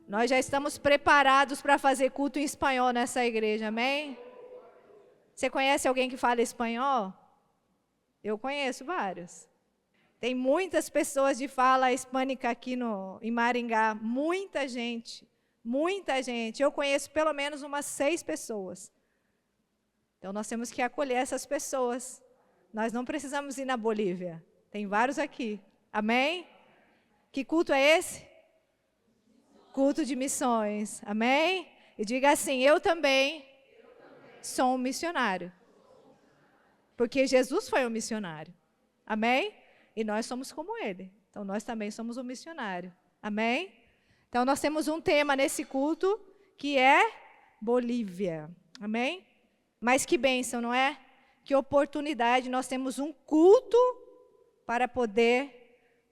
Nós já estamos preparados para fazer culto em espanhol nessa igreja, amém? Você conhece alguém que fala espanhol? Eu conheço vários. Tem muitas pessoas de fala hispânica aqui em Maringá, muita gente, muita gente. Eu conheço pelo menos umas 6 pessoas. Então nós temos que acolher essas pessoas. Nós não precisamos ir na Bolívia. Tem vários aqui. Amém? Que culto é esse? Culto de missões. Amém? E diga assim, eu também sou um missionário. Porque Jesus foi um missionário. Amém? E nós somos como ele. Então nós também somos um missionário. Amém? Então nós temos um tema nesse culto que é Bolívia. Amém? Mas que bênção, não é? Que oportunidade, nós temos um culto para poder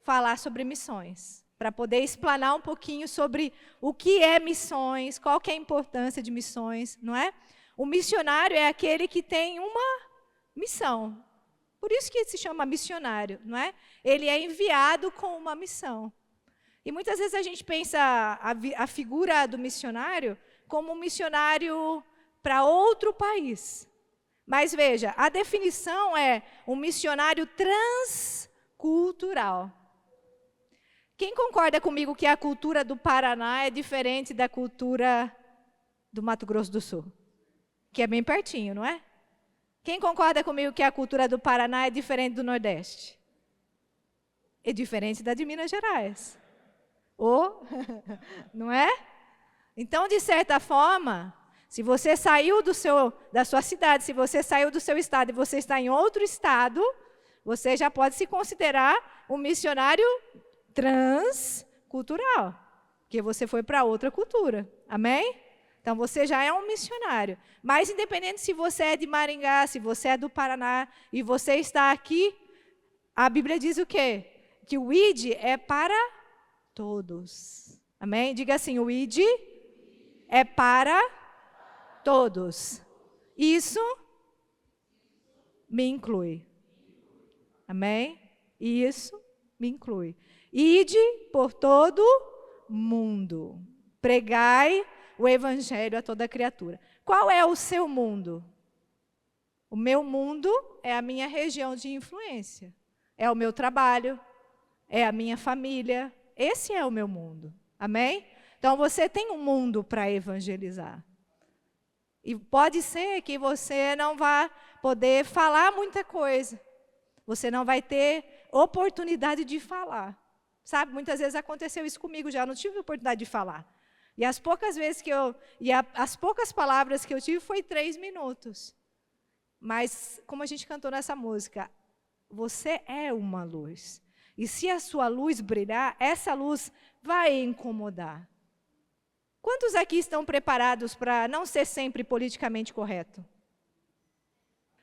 falar sobre missões. Para poder explanar um pouquinho sobre o que é missões, qual que é a importância de missões, não é? O missionário é aquele que tem uma missão. Por isso que se chama missionário, não é? Ele é enviado com uma missão. E muitas vezes a gente pensa a figura do missionário como um missionário para outro país. Mas veja, a definição é um missionário transcultural. Quem concorda comigo que a cultura do Paraná é diferente da cultura do Mato Grosso do Sul? Que é bem pertinho, não é? Quem concorda comigo que a cultura do Paraná é diferente do Nordeste? É diferente da de Minas Gerais. Ou, não é? Então, de certa forma, se você saiu da sua cidade, se você saiu do seu estado e você está em outro estado, você já pode se considerar um missionário transcultural, porque você foi para outra cultura. Amém? Então, você já é um missionário. Mas, independente se você é de Maringá, se você é do Paraná e você está aqui, a Bíblia diz o quê? Que o ID é para todos. Amém? Diga assim, o ID é para todos. Isso me inclui. Amém? Isso me inclui. Ide por todo mundo. Pregai o evangelho a toda criatura. Qual é o seu mundo? O meu mundo é a minha região de influência. É o meu trabalho, é a minha família. Esse é o meu mundo. Amém? Então você tem um mundo para evangelizar. E pode ser que você não vá poder falar muita coisa. Você não vai ter oportunidade de falar. Sabe, muitas vezes aconteceu isso comigo já, eu não tive oportunidade de falar. E as poucas vezes as poucas palavras que eu tive foi 3 minutos. Mas, como a gente cantou nessa música, você é uma luz. E se a sua luz brilhar, essa luz vai incomodar. Quantos aqui estão preparados para não ser sempre politicamente correto?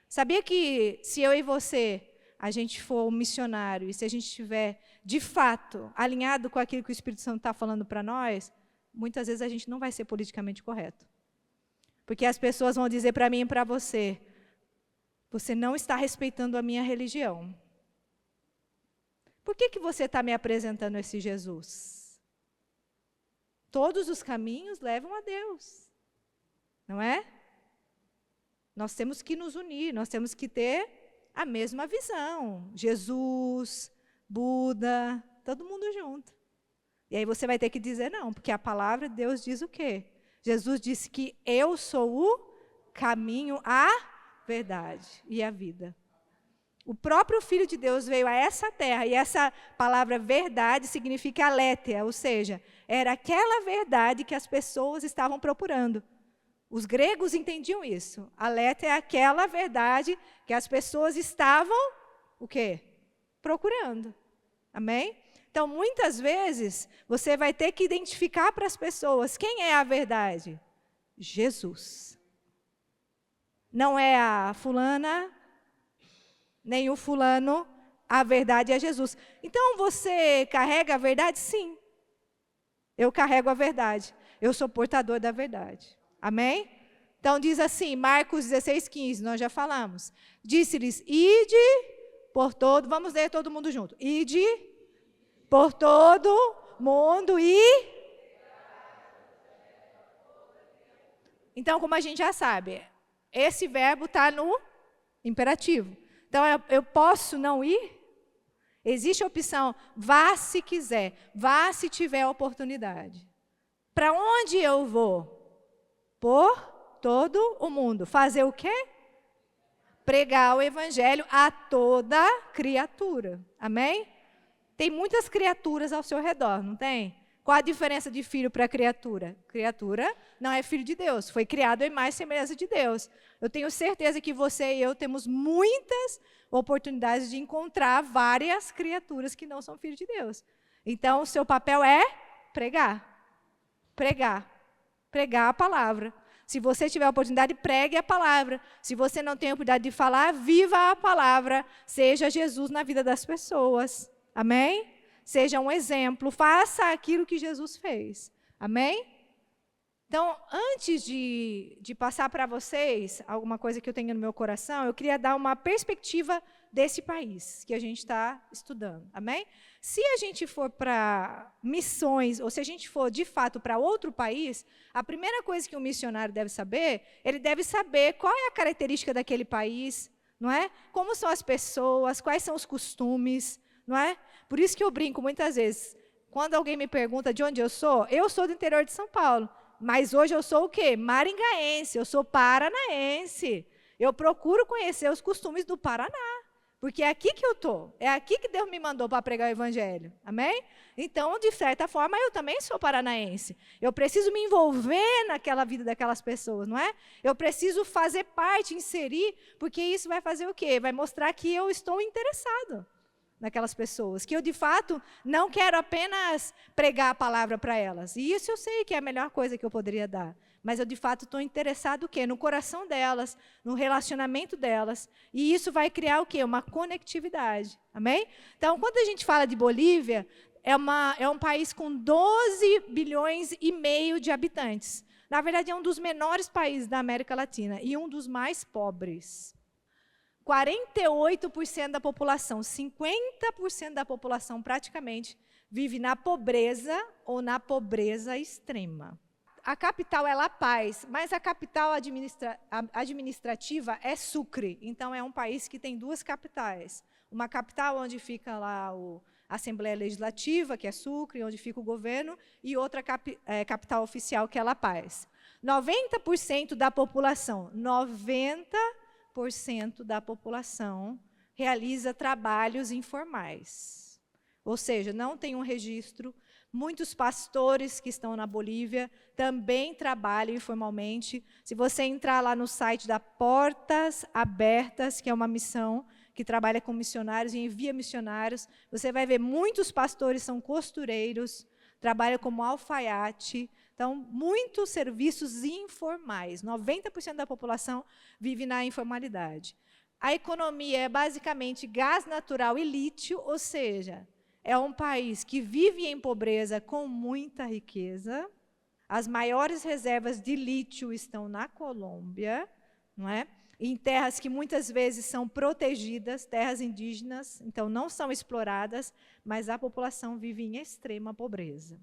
Sabia que se eu e você, a gente for um missionário, e se a gente estiver, de fato, alinhado com aquilo que o Espírito Santo está falando para nós, muitas vezes a gente não vai ser politicamente correto. Porque as pessoas vão dizer para mim e para você, você não está respeitando a minha religião. Por que você está me apresentando esse Jesus? Todos os caminhos levam a Deus. Não é? Nós temos que nos unir, nós temos que ter a mesma visão. Jesus, Buda, todo mundo junto. E aí você vai ter que dizer não, porque a palavra de Deus diz o quê? Jesus disse que eu sou o caminho, a verdade e a vida. O próprio Filho de Deus veio a essa terra, e essa palavra verdade significa aletheia, ou seja, era aquela verdade que as pessoas estavam procurando. Os gregos entendiam isso. Aletheia é aquela verdade que as pessoas estavam, o quê? Procurando. Amém? Então, muitas vezes, você vai ter que identificar para as pessoas quem é a verdade. Jesus. Não é a fulana, nem o fulano, a verdade é Jesus. Então, você carrega a verdade? Sim. Eu carrego a verdade. Eu sou portador da verdade. Amém? Então, diz assim, Marcos 16:15, nós já falamos. Disse-lhes, ide por todo, vamos ler todo mundo junto. Ide por todo mundo e Então, como a gente já sabe, esse verbo está no imperativo. Então, eu posso não ir? Existe a opção, vá se quiser, vá se tiver oportunidade. Para onde eu vou? Por todo o mundo. Fazer o quê? Pregar o evangelho a toda criatura. Amém? Tem muitas criaturas ao seu redor, não tem? Qual a diferença de filho para criatura? Criatura não é filho de Deus, foi criado em mais semelhança de Deus. Eu tenho certeza que você e eu temos muitas oportunidades de encontrar várias criaturas que não são filhos de Deus. Então, o seu papel é pregar. Pregar. Pregar a palavra. Se você tiver a oportunidade, pregue a palavra. Se você não tem a oportunidade de falar, viva a palavra. Seja Jesus na vida das pessoas. Amém? Seja um exemplo. Faça aquilo que Jesus fez. Amém? Então, antes de passar para vocês alguma coisa que eu tenho no meu coração, eu queria dar uma perspectiva desse país que a gente está estudando. Amém? Se a gente for para missões, ou se a gente for, de fato, para outro país, a primeira coisa que um missionário deve saber, ele deve saber qual é a característica daquele país, não é? Como são as pessoas, quais são os costumes, não é? Por isso que eu brinco muitas vezes. Quando alguém me pergunta de onde eu sou do interior de São Paulo. Mas hoje eu sou o quê? Maringaense, eu sou paranaense. Eu procuro conhecer os costumes do Paraná. Porque é aqui que eu estou. É aqui que Deus me mandou para pregar o evangelho. Amém? Então, de certa forma, eu também sou paranaense. Eu preciso me envolver naquela vida daquelas pessoas, não é? Eu preciso fazer parte, inserir, porque isso vai fazer o quê? Vai mostrar que eu estou interessado naquelas pessoas, que eu, de fato, não quero apenas pregar a palavra para elas. E isso eu sei que é a melhor coisa que eu poderia dar. Mas eu, de fato, estou interessado o quê? No coração delas, no relacionamento delas. E isso vai criar o quê? Uma conectividade. Amém? Então, quando a gente fala de Bolívia, é um país com 12 bilhões e meio de habitantes. Na verdade, é um dos menores países da América Latina e um dos mais pobres. 48% da população, 50% da população praticamente, vive na pobreza ou na pobreza extrema. A capital é La Paz, mas a capital administrativa é Sucre. Então, é um país que tem duas capitais. Uma capital onde fica lá a Assembleia Legislativa, que é Sucre, onde fica o governo, e outra capital oficial, que é La Paz. 90% da população, 90% da população realiza trabalhos informais. Ou seja, não tem um registro. Muitos pastores que estão na Bolívia também trabalham informalmente. Se você entrar lá no site da Portas Abertas, que é uma missão que trabalha com missionários e envia missionários, você vai ver muitos pastores são costureiros, trabalham como alfaiate. Então, muitos serviços informais. 90% da população vive na informalidade. A economia é basicamente gás natural e lítio, ou seja, é um país que vive em pobreza com muita riqueza. As maiores reservas de lítio estão na Colômbia, não é? Em terras que muitas vezes são protegidas, terras indígenas, então não são exploradas, mas a população vive em extrema pobreza.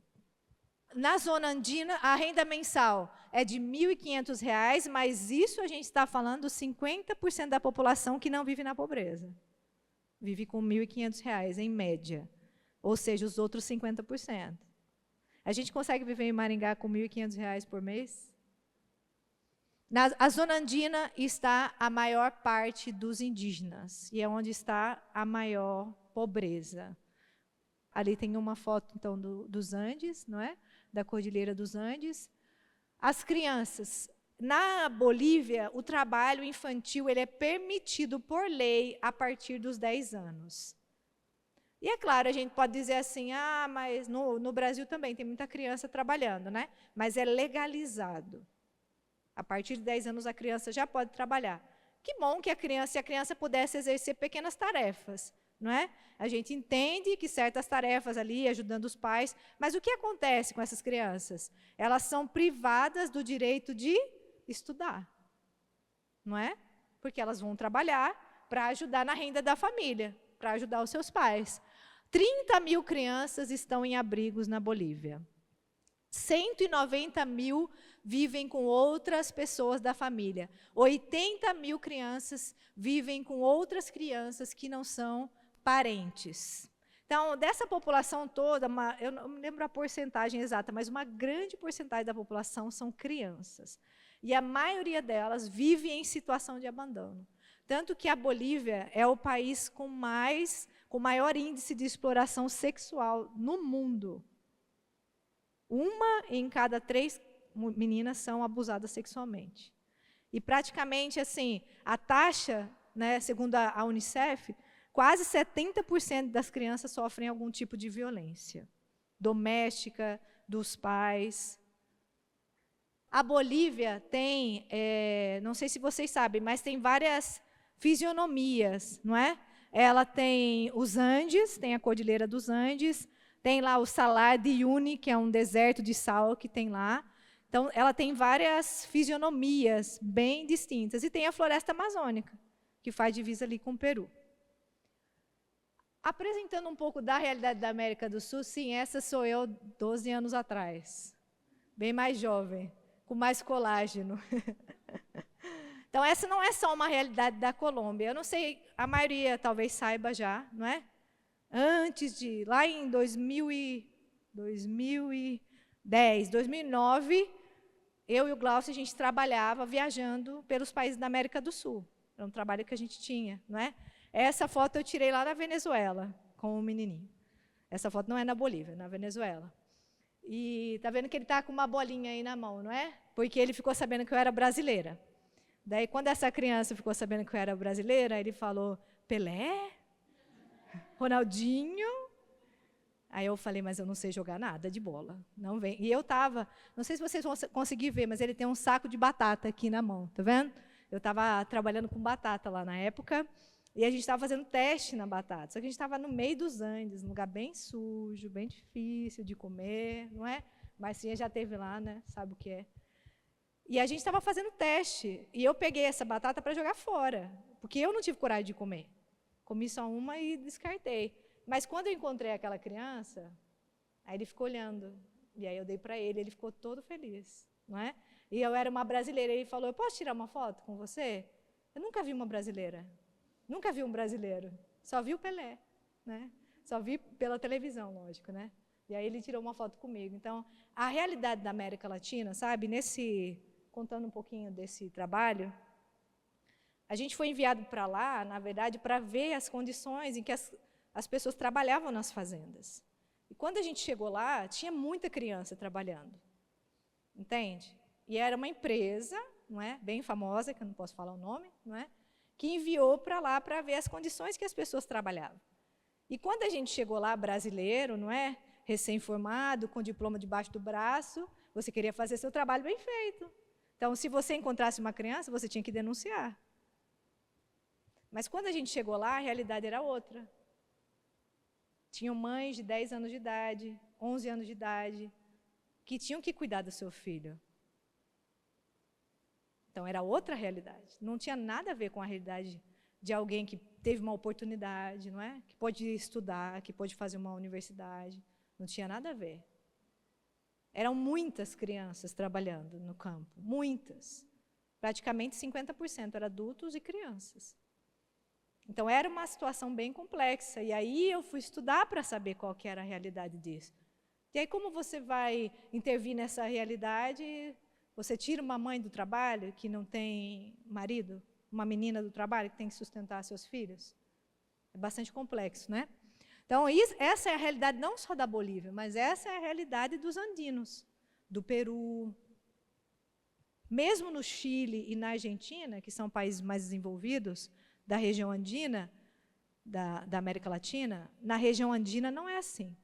Na zona andina, a renda mensal é de R$ 1.500, mas isso a gente está falando 50% da população que não vive na pobreza. Vive com R$ 1.500, em média. Ou seja, os outros 50%. A gente consegue viver em Maringá com R$ 1.500 por mês? A zona andina está a maior parte dos indígenas, e é onde está a maior pobreza. Ali tem uma foto, então, dos Andes, não é? Da Cordilheira dos Andes. As crianças. Na Bolívia, o trabalho infantil ele é permitido por lei a partir dos 10 anos. E é claro, a gente pode dizer assim, mas no Brasil também tem muita criança trabalhando, né? Mas é legalizado. A partir de 10 anos a criança já pode trabalhar. Que bom que se a criança pudesse exercer pequenas tarefas, não é? A gente entende que certas tarefas ali, ajudando os pais, mas o que acontece com essas crianças? Elas são privadas do direito de estudar, não é? Porque elas vão trabalhar para ajudar na renda da família, para ajudar os seus pais. 30 mil crianças estão em abrigos na Bolívia. 190 mil vivem com outras pessoas da família. 80 mil crianças vivem com outras crianças que não são parentes. Então, dessa população toda, eu não me lembro a porcentagem exata, mas uma grande porcentagem da população são crianças. E a maioria delas vive em situação de abandono. Tanto que a Bolívia é o país com maior índice de exploração sexual no mundo. 1 em cada 3 meninas são abusadas sexualmente. E praticamente, assim, a taxa, né, segundo a Unicef, quase 70% das crianças sofrem algum tipo de violência doméstica, dos pais. A Bolívia tem, não sei se vocês sabem, mas tem várias fisionomias, não é? Ela tem os Andes, tem a Cordilheira dos Andes, tem lá o Salar de Uyuni, que é um deserto de sal que tem lá. Então, ela tem várias fisionomias bem distintas. E tem a Floresta Amazônica, que faz divisa ali com o Peru. Apresentando um pouco da realidade da América do Sul, sim, essa sou eu 12 anos atrás. Bem mais jovem, com mais colágeno. Então, essa não é só uma realidade da Colômbia. Eu não sei, a maioria talvez saiba já, não é? Antes de, lá em 2010, 2009, eu e o Glaucio, a gente trabalhava viajando pelos países da América do Sul. Era um trabalho que a gente tinha, não é? Essa foto eu tirei lá na Venezuela, com o menininho. Essa foto não é na Bolívia, é na Venezuela. E tá vendo que ele está com uma bolinha aí na mão, não é? Porque ele ficou sabendo que eu era brasileira. Daí, quando essa criança ficou sabendo que eu era brasileira, ele falou, Pelé? Ronaldinho? Aí eu falei, mas eu não sei jogar nada de bola. Não vem. E eu estava, não sei se vocês vão conseguir ver, mas ele tem um saco de batata aqui na mão, tá vendo? Eu estava trabalhando com batata lá na época, e a gente estava fazendo teste na batata. Só que a gente estava no meio dos Andes, num lugar bem sujo, bem difícil de comer, não é? Mas sim, já teve lá, né? Sabe o que é? E a gente estava fazendo teste, e eu peguei essa batata para jogar fora, porque eu não tive coragem de comer. Comi só uma e descartei. Mas quando eu encontrei aquela criança, aí ele ficou olhando, e aí eu dei para ele, ele ficou todo feliz, não é? E eu era uma brasileira, e ele falou, eu posso tirar uma foto com você? Eu nunca vi uma brasileira, nunca vi um brasileiro, só vi o Pelé, né? Só vi pela televisão, lógico, né? E aí ele tirou uma foto comigo. Então, a realidade da América Latina, sabe, contando um pouquinho desse trabalho, a gente foi enviado para lá, na verdade, para ver as condições em que as pessoas trabalhavam nas fazendas. E quando a gente chegou lá, tinha muita criança trabalhando, entende? E era uma empresa, não é, bem famosa, que eu não posso falar o nome, não é, que enviou para lá para ver as condições que as pessoas trabalhavam. E quando a gente chegou lá, brasileiro, não é, recém-formado, com diploma debaixo do braço, você queria fazer seu trabalho bem feito. Então, se você encontrasse uma criança, você tinha que denunciar. Mas quando a gente chegou lá, a realidade era outra. Tinham mães de 10 anos de idade, 11 anos de idade, que tinham que cuidar do seu filho. Então, era outra realidade. Não tinha nada a ver com a realidade de alguém que teve uma oportunidade, não é? Que pôde estudar, que pôde fazer uma universidade. Não tinha nada a ver. Eram muitas crianças trabalhando no campo, muitas. Praticamente 50% eram adultos e crianças. Então, era uma situação bem complexa. E aí eu fui estudar para saber qual que era a realidade disso. E aí, como você vai intervir nessa realidade? Você tira uma mãe do trabalho que não tem marido, uma menina do trabalho que tem que sustentar seus filhos? É bastante complexo, né? Então, essa é a realidade não só da Bolívia, mas essa é a realidade dos andinos, do Peru. Mesmo no Chile e na Argentina, que são países mais desenvolvidos, da região andina, da América Latina, na região andina não é assim.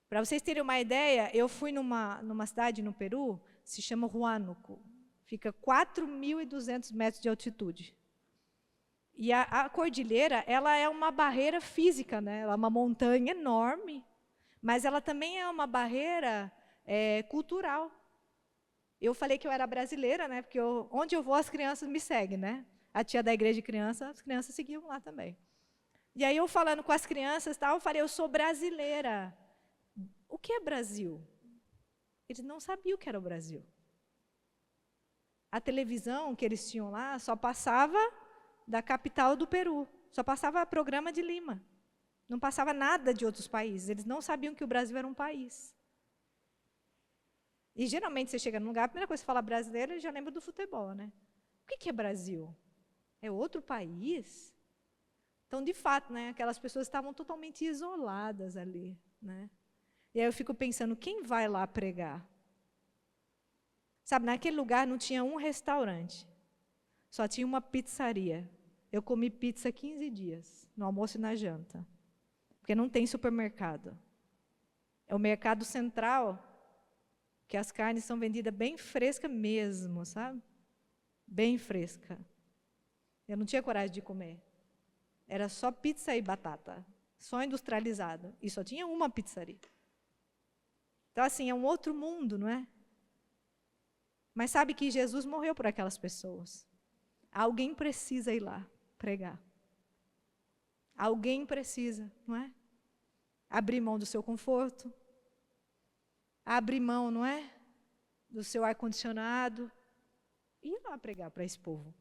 Para vocês terem uma ideia, eu fui numa cidade no Peru, se chama Huánuco, fica 4.200 metros de altitude. E a cordilheira, ela é uma barreira física, né? Ela é uma montanha enorme, mas ela também é uma barreira cultural. Eu falei que eu era brasileira, né? Porque onde eu vou, as crianças me seguem, né? A tia da igreja de criança, as crianças seguiam lá também. E aí eu falando com as crianças, eu falei, eu sou brasileira. O que é Brasil? Eles não sabiam o que era o Brasil. A televisão que eles tinham lá só passava da capital do Peru, só passava programa de Lima. Não passava nada de outros países. Eles não sabiam que o Brasil era um país. E geralmente você chega num lugar, a primeira coisa que você fala brasileiro, já lembra do futebol, né? O que é Brasil? É outro país? Então, de fato, né, aquelas pessoas estavam totalmente isoladas ali, né? E aí eu fico pensando, quem vai lá pregar? Sabe, naquele lugar não tinha um restaurante, só tinha uma pizzaria. Eu comi pizza 15 dias, no almoço e na janta, porque não tem supermercado. É o mercado central, que as carnes são vendidas bem fresca mesmo, sabe? Bem fresca. Eu não tinha coragem de comer. Era só pizza e batata, só industrializado. E só tinha uma pizzaria. Então, assim, é um outro mundo, não é? Mas sabe que Jesus morreu por aquelas pessoas. Alguém precisa ir lá pregar. Alguém precisa, não é? Abrir mão do seu conforto. Abrir mão, não é? Do seu ar-condicionado. E ir lá pregar para esse povo.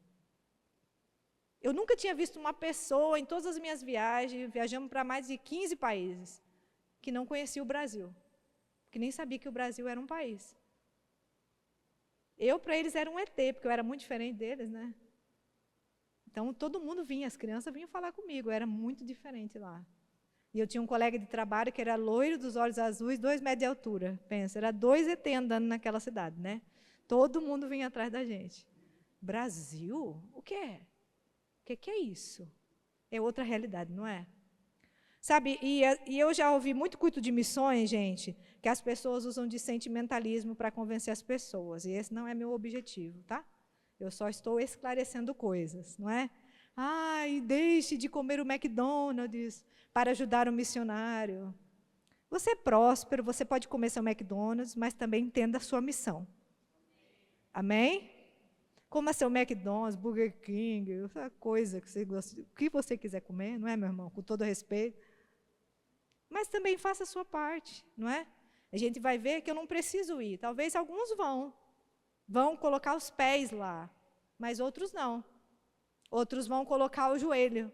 Eu nunca tinha visto uma pessoa, em todas as minhas viagens, viajamos para mais de 15 países, que não conhecia o Brasil. Que nem sabia que o Brasil era um país. Eu, para eles, era um ET, porque eu era muito diferente deles, né? Então, todo mundo vinha, as crianças vinham falar comigo, eu era muito diferente lá. E eu tinha um colega de trabalho que era loiro, dos olhos azuis, 2 metros de altura. Pensa, era 2 ET andando naquela cidade, né? Todo mundo vinha atrás da gente. Brasil? O que é? O que é isso? É outra realidade, não é? Sabe, e eu já ouvi muito culto de missões, gente, que as pessoas usam de sentimentalismo para convencer as pessoas. E esse não é meu objetivo, tá? Eu só estou esclarecendo coisas, não é? Ai, deixe de comer o McDonald's para ajudar o missionário. Você é próspero, você pode comer seu McDonald's, mas também entenda a sua missão. Amém? Coma seu McDonald's, Burger King, essa coisa que você gosta, o que você quiser comer, não é, meu irmão? Com todo respeito. Mas também faça a sua parte, não é? A gente vai ver que eu não preciso ir. Talvez alguns vão colocar os pés lá, mas outros não. Outros vão colocar o joelho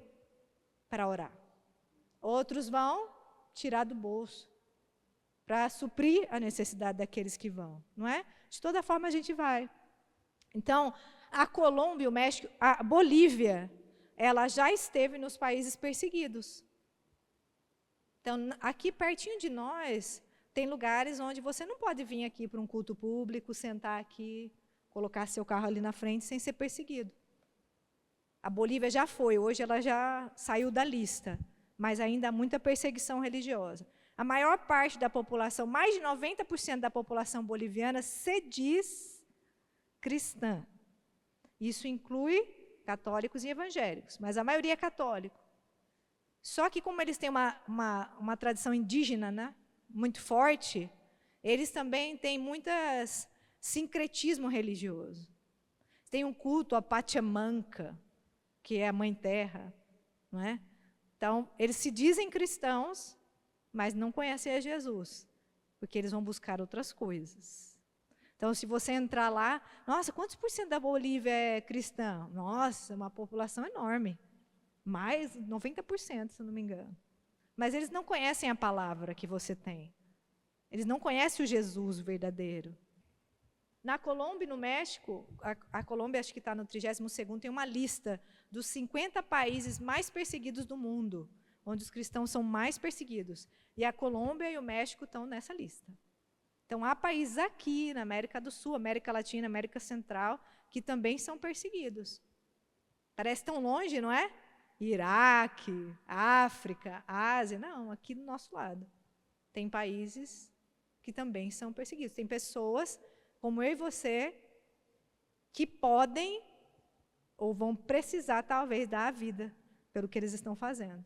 para orar. Outros vão tirar do bolso para suprir a necessidade daqueles que vão, não é? De toda forma a gente vai. Então, a Colômbia, o México, a Bolívia, ela já esteve nos países perseguidos. Então, aqui pertinho de nós, tem lugares onde você não pode vir aqui para um culto público, sentar aqui, colocar seu carro ali na frente sem ser perseguido. A Bolívia já foi, hoje ela já saiu da lista, mas ainda há muita perseguição religiosa. A maior parte da população, mais de 90% da população boliviana se diz cristã. Isso inclui católicos e evangélicos, mas a maioria é católico. Só que como eles têm uma tradição indígena, né, muito forte, eles também têm muitas sincretismo religioso. Tem um culto à Pachamanca, que é a Mãe Terra, não é? Então, eles se dizem cristãos, mas não conhecem a Jesus, porque eles vão buscar outras coisas. Então, se você entrar lá, nossa, quantos por cento da Bolívia é cristã? Nossa, uma população enorme. Mais 90%, se eu não me engano. Mas eles não conhecem a palavra que você tem. Eles não conhecem o Jesus verdadeiro. Na Colômbia e no México, a Colômbia acho que está no 32º, tem uma lista dos 50 países mais perseguidos do mundo, onde os cristãos são mais perseguidos. E a Colômbia e o México estão nessa lista. Então, há países aqui na América do Sul, América Latina, América Central, que também são perseguidos. Parece tão longe, não é? Iraque, África, Ásia, não, aqui do nosso lado. Tem países que também são perseguidos. Tem pessoas, como eu e você, que podem ou vão precisar, talvez, dar a vida pelo que eles estão fazendo.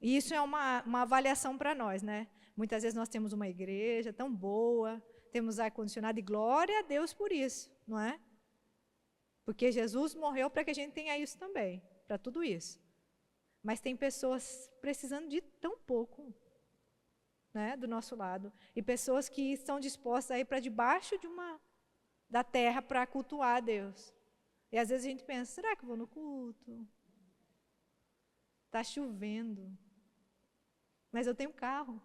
E isso é uma avaliação para nós, né? Muitas vezes nós temos uma igreja tão boa, temos ar-condicionado, e glória a Deus por isso, não é? Porque Jesus morreu para que a gente tenha isso também, para tudo isso. Mas tem pessoas precisando de tão pouco. né, do nosso lado, e pessoas que estão dispostas a ir para debaixo da terra para cultuar a Deus. E às vezes a gente pensa, será que eu vou no culto? Está chovendo. Mas eu tenho carro.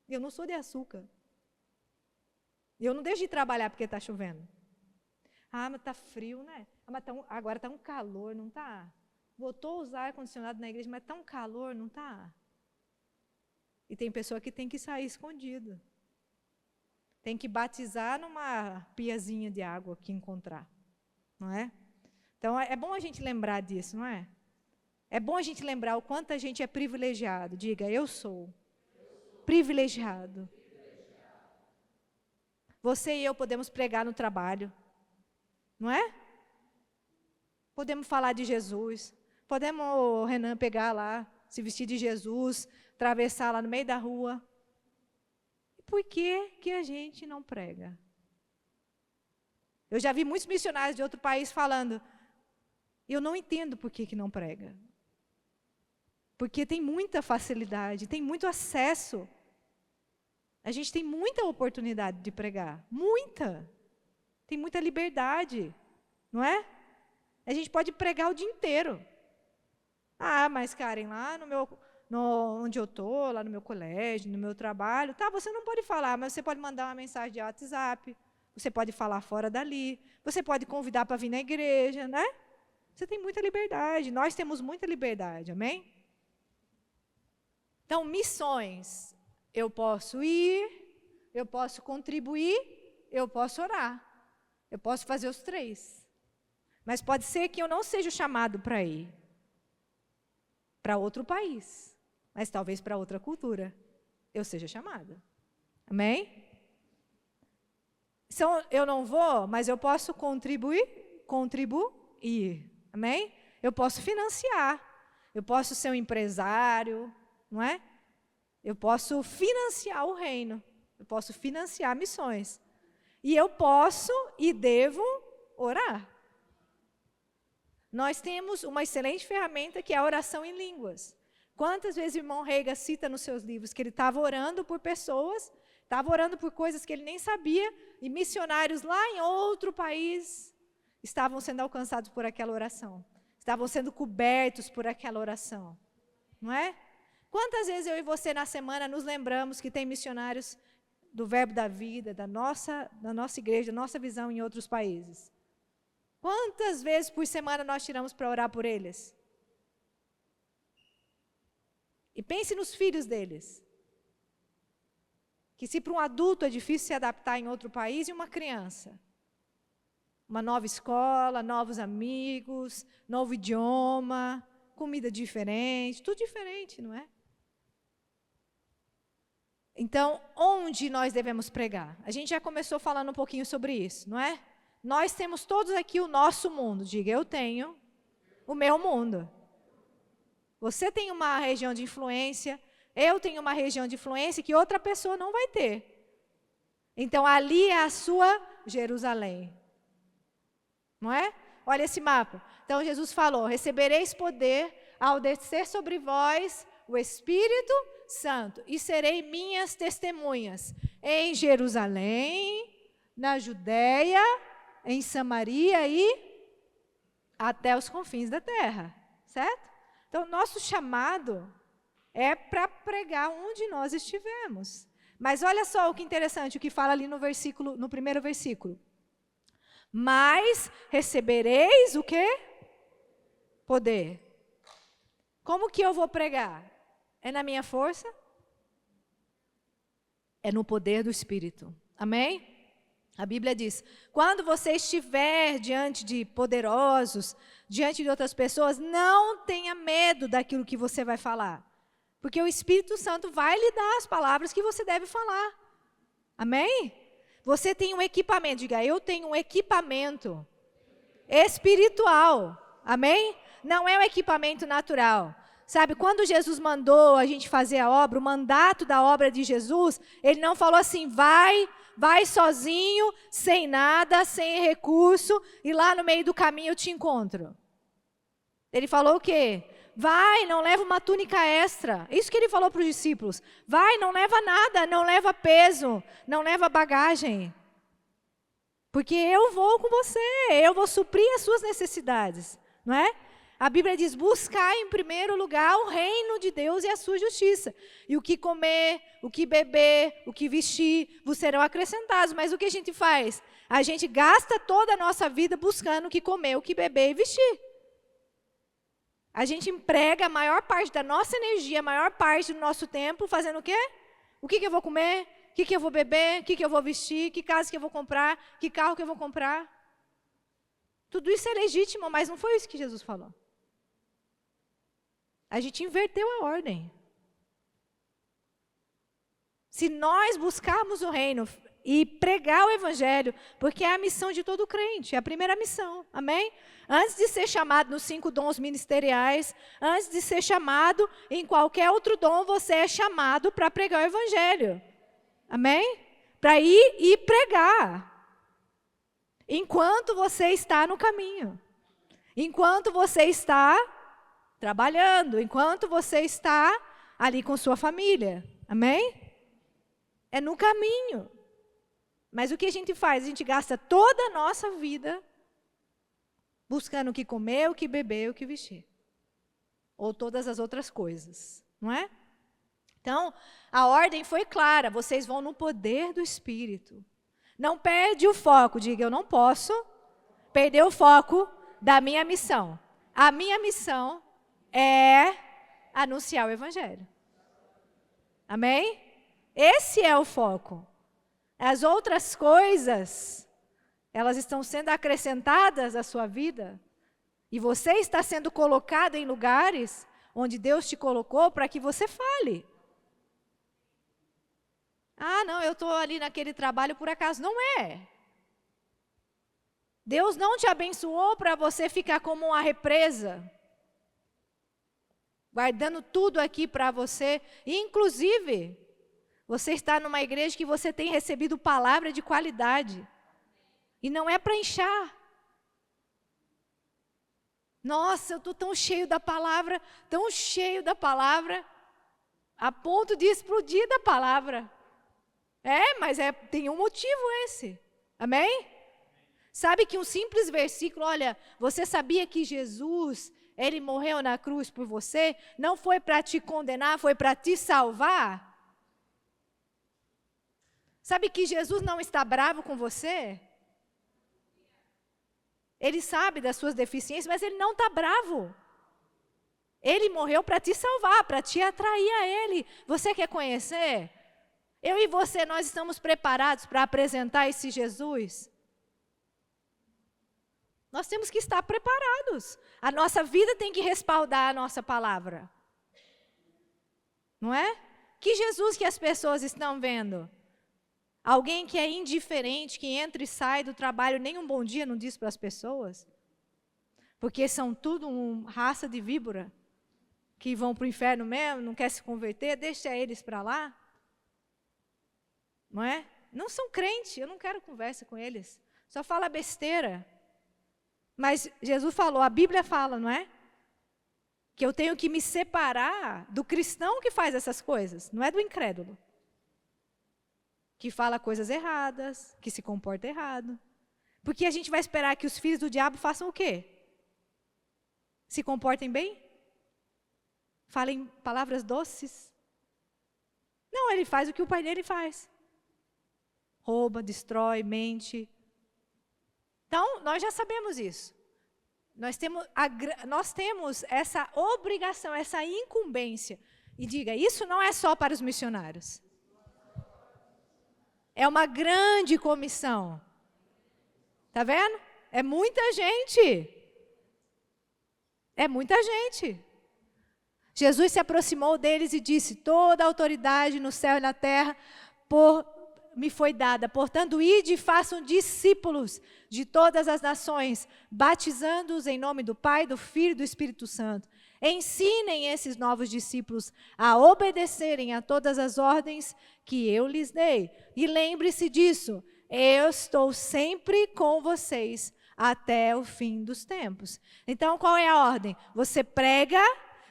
E eu não sou de açúcar. E eu não deixo de trabalhar porque está chovendo. Ah, mas está frio, né? Ah, mas agora está um calor, não está? Voltou a usar ar-condicionado na igreja, mas está um calor, não está? E tem pessoa que tem que sair escondido. Tem que batizar numa piazinha de água que encontrar. Não é? Então, é bom a gente lembrar disso, não é? É bom a gente lembrar o quanto a gente é privilegiado. Diga, eu sou privilegiado. Você e eu podemos pregar no trabalho, não é? Podemos falar de Jesus. Podemos, o Renan, pegar lá, se vestir de Jesus, atravessar lá no meio da rua. Por que a gente não prega? Eu já vi muitos missionários de outro país falando, eu não entendo por que não prega. Porque tem muita facilidade, tem muito acesso. A gente tem muita oportunidade de pregar. Muita. Tem muita liberdade. Não é? A gente pode pregar o dia inteiro. Ah, mas Karen, lá onde eu estou, lá no meu colégio, no meu trabalho, tá, você não pode falar, mas você pode mandar uma mensagem de WhatsApp, você pode falar fora dali, você pode convidar para vir na igreja, né? Você tem muita liberdade, nós temos muita liberdade, amém? Então, missões, eu posso ir, eu posso contribuir, eu posso orar, eu posso fazer os três. Mas pode ser que eu não seja chamado para ir para outro país, mas talvez para outra cultura eu seja chamada. Amém? Então, eu não vou, mas eu posso contribuir. Amém? Eu posso financiar. Eu posso ser um empresário, não é? Eu posso financiar o reino. Eu posso financiar missões. E eu posso e devo orar. Nós temos uma excelente ferramenta que é a oração em línguas. Quantas vezes o irmão Reiga cita nos seus livros que ele estava orando por pessoas, estava orando por coisas que ele nem sabia, e missionários lá em outro país estavam sendo alcançados por aquela oração. Estavam sendo cobertos por aquela oração. Não é? Quantas vezes eu e você na semana nos lembramos que tem missionários do Verbo da Vida, da nossa igreja, da nossa visão em outros países? Quantas vezes por semana nós tiramos para orar por eles? E pense nos filhos deles. Que se para um adulto é difícil se adaptar em outro país, e uma criança? Uma nova escola, novos amigos, novo idioma, comida diferente, tudo diferente, não é? Então, onde nós devemos pregar? A gente já começou falando um pouquinho sobre isso, não é? Nós temos todos aqui o nosso mundo. Diga, eu tenho o meu mundo. Você tem uma região de influência, eu tenho uma região de influência que outra pessoa não vai ter. Então, ali é a sua Jerusalém. Não é? Olha esse mapa. Então, Jesus falou, recebereis poder ao descer sobre vós o Espírito Santo, e serei minhas testemunhas em Jerusalém, na Judéia, em Samaria e até os confins da terra, certo? Então, nosso chamado é para pregar onde nós estivermos. Mas olha só o que interessante, o que fala ali no primeiro versículo. Mas recebereis o quê? Poder. Como que eu vou pregar? É na minha força? É no poder do Espírito. Amém? A Bíblia diz, quando você estiver diante de poderosos, diante de outras pessoas, não tenha medo daquilo que você vai falar. Porque o Espírito Santo vai lhe dar as palavras que você deve falar. Amém? Você tem um equipamento, diga, eu tenho um equipamento espiritual. Amém? Não é um equipamento natural. Sabe, quando Jesus mandou a gente fazer a obra, o mandato da obra de Jesus, ele não falou assim, vai sozinho, sem nada, sem recurso, e lá no meio do caminho eu te encontro. Ele falou o quê? Vai, não leva uma túnica extra. Isso que ele falou para os discípulos. Vai, não leva nada, não leva peso, não leva bagagem. Porque eu vou com você, eu vou suprir as suas necessidades, não é? A Bíblia diz, buscar em primeiro lugar o reino de Deus e a sua justiça. E o que comer, o que beber, o que vestir, vos serão acrescentados. Mas o que a gente faz? A gente gasta toda a nossa vida buscando o que comer, o que beber e vestir. A gente emprega a maior parte da nossa energia, a maior parte do nosso tempo fazendo o quê? O que eu vou comer? O que eu vou beber? O que eu vou vestir? Que casa que eu vou comprar? Que carro que eu vou comprar? Tudo isso é legítimo, mas não foi isso que Jesus falou. A gente inverteu a ordem. Se nós buscarmos o reino e pregar o evangelho, porque é a missão de todo crente, é a primeira missão, amém? Antes de ser chamado nos 5 dons ministeriais, antes de ser chamado em qualquer outro dom, você é chamado para pregar o evangelho, amém? Para ir e pregar, enquanto você está no caminho, enquanto você está trabalhando, enquanto você está ali com sua família, amém? É no caminho. Mas o que a gente faz? A gente gasta toda a nossa vida buscando o que comer, o que beber, o que vestir. Ou todas as outras coisas, não é? Então, a ordem foi clara, vocês vão no poder do Espírito. Não perde o foco, diga, eu não posso perder o foco da minha missão. A minha missão é anunciar o evangelho. Amém? Esse é o foco. As outras coisas, elas estão sendo acrescentadas à sua vida. E você está sendo colocado em lugares onde Deus te colocou para que você fale. Ah, não, eu estou ali naquele trabalho por acaso. Não é. Deus não te abençoou para você ficar como uma represa, guardando tudo aqui para você. Inclusive, você está numa igreja que você tem recebido palavra de qualidade. E não é para inchar. Nossa, eu estou tão cheio da palavra, a ponto de explodir da palavra. Mas tem um motivo esse. Amém? Sabe que um simples versículo, olha, você sabia que Jesus, ele morreu na cruz por você? Não foi para te condenar, foi para te salvar? Sabe que Jesus não está bravo com você? Ele sabe das suas deficiências, mas ele não está bravo. Ele morreu para te salvar, para te atrair a ele. Você quer conhecer? Eu e você, nós estamos preparados para apresentar esse Jesus? Nós temos que estar preparados. A nossa vida tem que respaldar a nossa palavra. Não é? Que Jesus que as pessoas estão vendo? Alguém que é indiferente, que entra e sai do trabalho, nem um bom dia não diz para as pessoas? Porque são tudo uma raça de víbora, que vão para o inferno mesmo, não quer se converter, deixa eles para lá. Não é? Não são crentes, eu não quero conversa com eles. Só fala besteira. Mas Jesus falou, a Bíblia fala, não é? Que eu tenho que me separar do cristão que faz essas coisas, não é do incrédulo. Que fala coisas erradas, que se comporta errado. Porque a gente vai esperar que os filhos do diabo façam o quê? Se comportem bem? Falem palavras doces? Não, ele faz o que o pai dele faz. Rouba, destrói, mente. Então, nós já sabemos isso. Nós temos essa obrigação, essa incumbência. E diga, isso não é só para os missionários. É uma grande comissão. Está vendo? É muita gente. É muita gente. Jesus se aproximou deles e disse, toda a autoridade no céu e na terra me foi dada. Portanto, ide e façam discípulos de todas as nações, batizando-os em nome do Pai, do Filho e do Espírito Santo. Ensinem esses novos discípulos a obedecerem a todas as ordens que eu lhes dei. E lembre-se disso, eu estou sempre com vocês até o fim dos tempos. Então, qual é a ordem? Você prega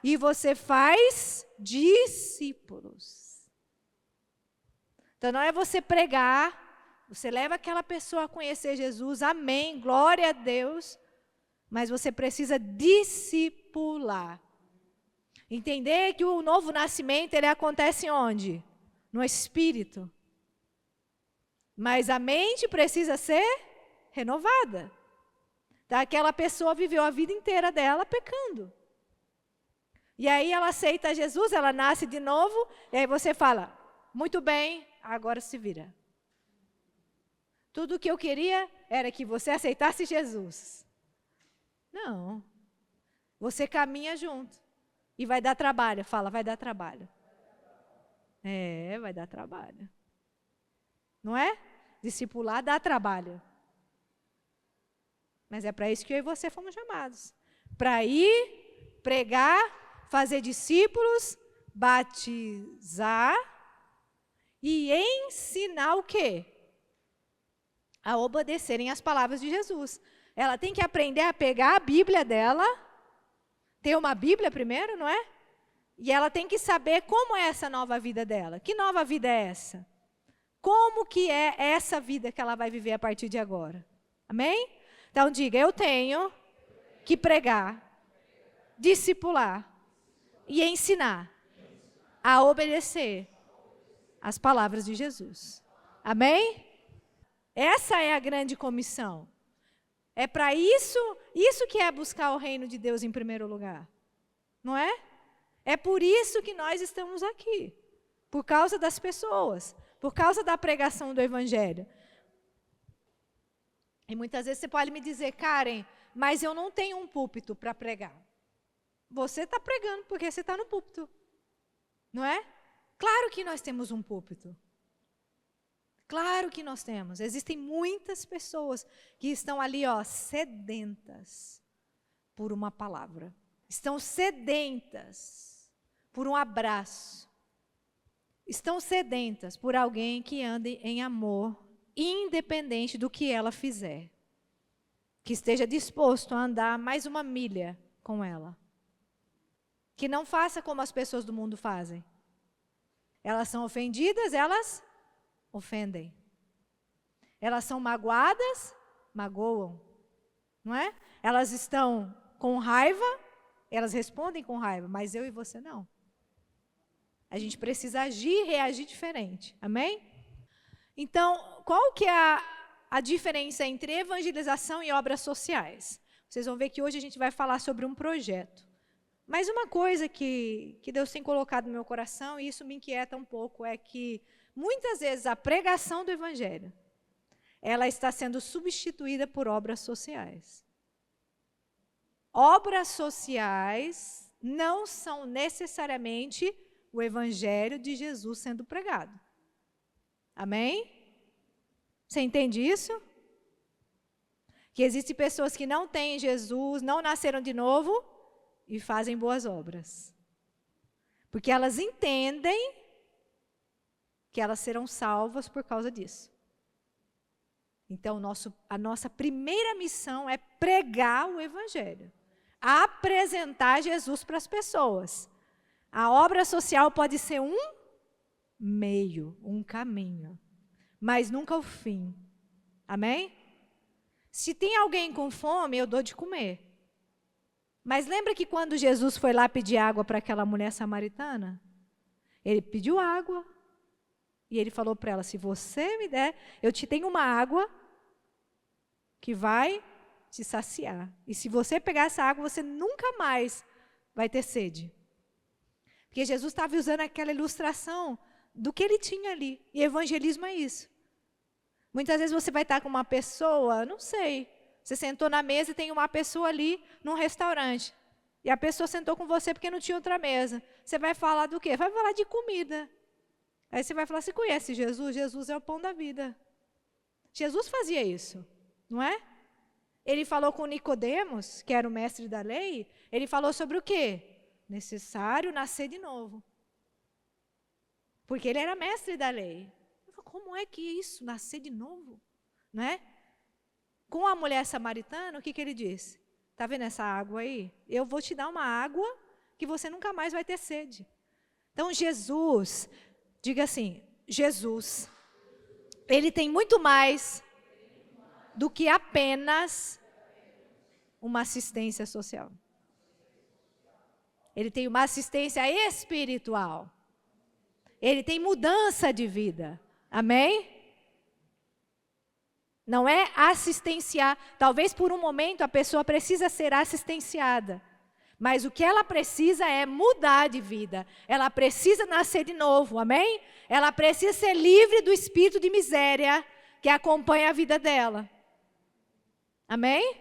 e você faz discípulos. Então não é você pregar, você leva aquela pessoa a conhecer Jesus, amém, glória a Deus, mas você precisa discipular. Entender que o novo nascimento, ele acontece onde? No espírito. Mas a mente precisa ser renovada. Então, aquela pessoa viveu a vida inteira dela pecando. E aí ela aceita Jesus, ela nasce de novo, e aí você fala, muito bem, agora se vira. Tudo o que eu queria era que você aceitasse Jesus. Não. Você caminha junto. E vai dar trabalho. Fala, vai dar trabalho. Vai dar trabalho. Não é? Discipular dá trabalho. Mas é para isso que eu e você fomos chamados. Para ir, pregar, fazer discípulos, batizar e ensinar o quê? A obedecerem as palavras de Jesus. Ela tem que aprender a pegar a Bíblia dela, ter uma Bíblia primeiro, não é? E ela tem que saber como é essa nova vida dela. Que nova vida é essa? Como que é essa vida que ela vai viver a partir de agora? Amém? Então diga, eu tenho que pregar, discipular e ensinar a obedecer as palavras de Jesus. Amém? Essa é a grande comissão. É para isso que é buscar o reino de Deus em primeiro lugar. Não é? É por isso que nós estamos aqui. Por causa das pessoas. Por causa da pregação do Evangelho. E muitas vezes você pode me dizer, Karen, mas eu não tenho um púlpito para pregar. Você está pregando porque você está no púlpito. Não é? Claro que nós temos um púlpito. Claro que nós temos. Existem muitas pessoas que estão ali, sedentas por uma palavra. Estão sedentas por um abraço. Estão sedentas por alguém que ande em amor, independente do que ela fizer. Que esteja disposto a andar mais uma milha com ela. Que não faça como as pessoas do mundo fazem. Elas são ofendidas, elas ofendem. Elas são magoadas, magoam. Não é? Elas estão com raiva, elas respondem com raiva, mas eu e você não. A gente precisa agir e reagir diferente. Amém? Então, qual que é a diferença entre evangelização e obras sociais? Vocês vão ver que hoje a gente vai falar sobre um projeto. Mas uma coisa que Deus tem colocado no meu coração, e isso me inquieta um pouco, é que muitas vezes a pregação do Evangelho, ela está sendo substituída por obras sociais. Obras sociais não são necessariamente o Evangelho de Jesus sendo pregado. Amém? Você entende isso? Que existem pessoas que não têm Jesus, não nasceram de novo e fazem boas obras. Porque elas entendem que elas serão salvas por causa disso. Então, a nossa primeira missão é pregar o Evangelho. Apresentar Jesus para as pessoas. A obra social pode ser um meio, um caminho, mas nunca o fim. Amém? Se tem alguém com fome, eu dou de comer. Mas lembra que quando Jesus foi lá pedir água para aquela mulher samaritana? Ele pediu água. E ele falou para ela, se você me der, eu te tenho uma água que vai te saciar. E se você pegar essa água, você nunca mais vai ter sede. Porque Jesus estava usando aquela ilustração do que ele tinha ali. E evangelismo é isso. Muitas vezes você vai estar com uma pessoa, não sei, você sentou na mesa e tem uma pessoa ali num restaurante. E a pessoa sentou com você porque não tinha outra mesa. Você vai falar do quê? Vai falar de comida. Aí você vai falar, você conhece Jesus? Jesus é o pão da vida. Jesus fazia isso, não é? Ele falou com Nicodemos, que era o mestre da lei, ele falou sobre o quê? Necessário nascer de novo. Porque ele era mestre da lei. Como é que é isso, nascer de novo? Não é? Com a mulher samaritana, o que ele disse? Está vendo essa água aí? Eu vou te dar uma água que você nunca mais vai ter sede. Então, Jesus, diga assim, Jesus, ele tem muito mais do que apenas uma assistência social. Ele tem uma assistência espiritual. Ele tem mudança de vida. Amém? Não é assistenciar. Talvez por um momento a pessoa precisa ser assistenciada. Mas o que ela precisa é mudar de vida. Ela precisa nascer de novo. Amém? Ela precisa ser livre do espírito de miséria que acompanha a vida dela. Amém?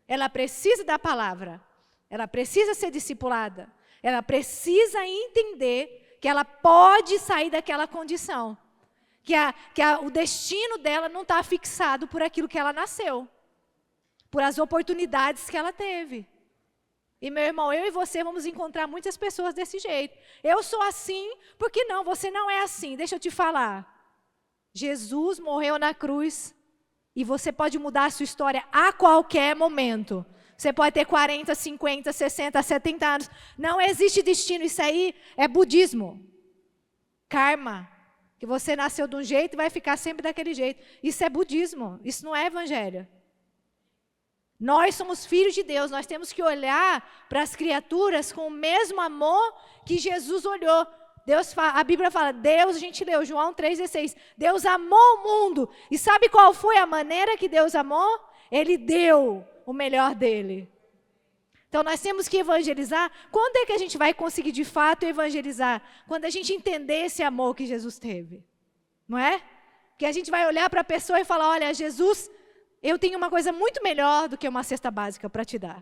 Ela precisa da palavra. Ela precisa ser discipulada. Ela precisa entender que ela pode sair daquela condição. O destino dela não está fixado por aquilo que ela nasceu. Por as oportunidades que ela teve. E meu irmão, eu e você vamos encontrar muitas pessoas desse jeito. Eu sou assim, por que não? Você não é assim. Deixa eu te falar. Jesus morreu na cruz. E você pode mudar a sua história a qualquer momento. Você pode ter 40, 50, 60, 70 anos. Não existe destino. Isso aí é budismo. Karma. Que você nasceu de um jeito e vai ficar sempre daquele jeito. Isso é budismo. Isso não é evangelho. Nós somos filhos de Deus. Nós temos que olhar para as criaturas com o mesmo amor que Jesus olhou. A Bíblia fala, Deus, a gente leu, João 3,16. Deus amou o mundo. E sabe qual foi a maneira que Deus amou? Ele deu o melhor dele. Então, nós temos que evangelizar. Quando é que a gente vai conseguir, de fato, evangelizar? Quando a gente entender esse amor que Jesus teve. Não é? Porque a gente vai olhar para a pessoa e falar, olha, Jesus, eu tenho uma coisa muito melhor do que uma cesta básica para te dar.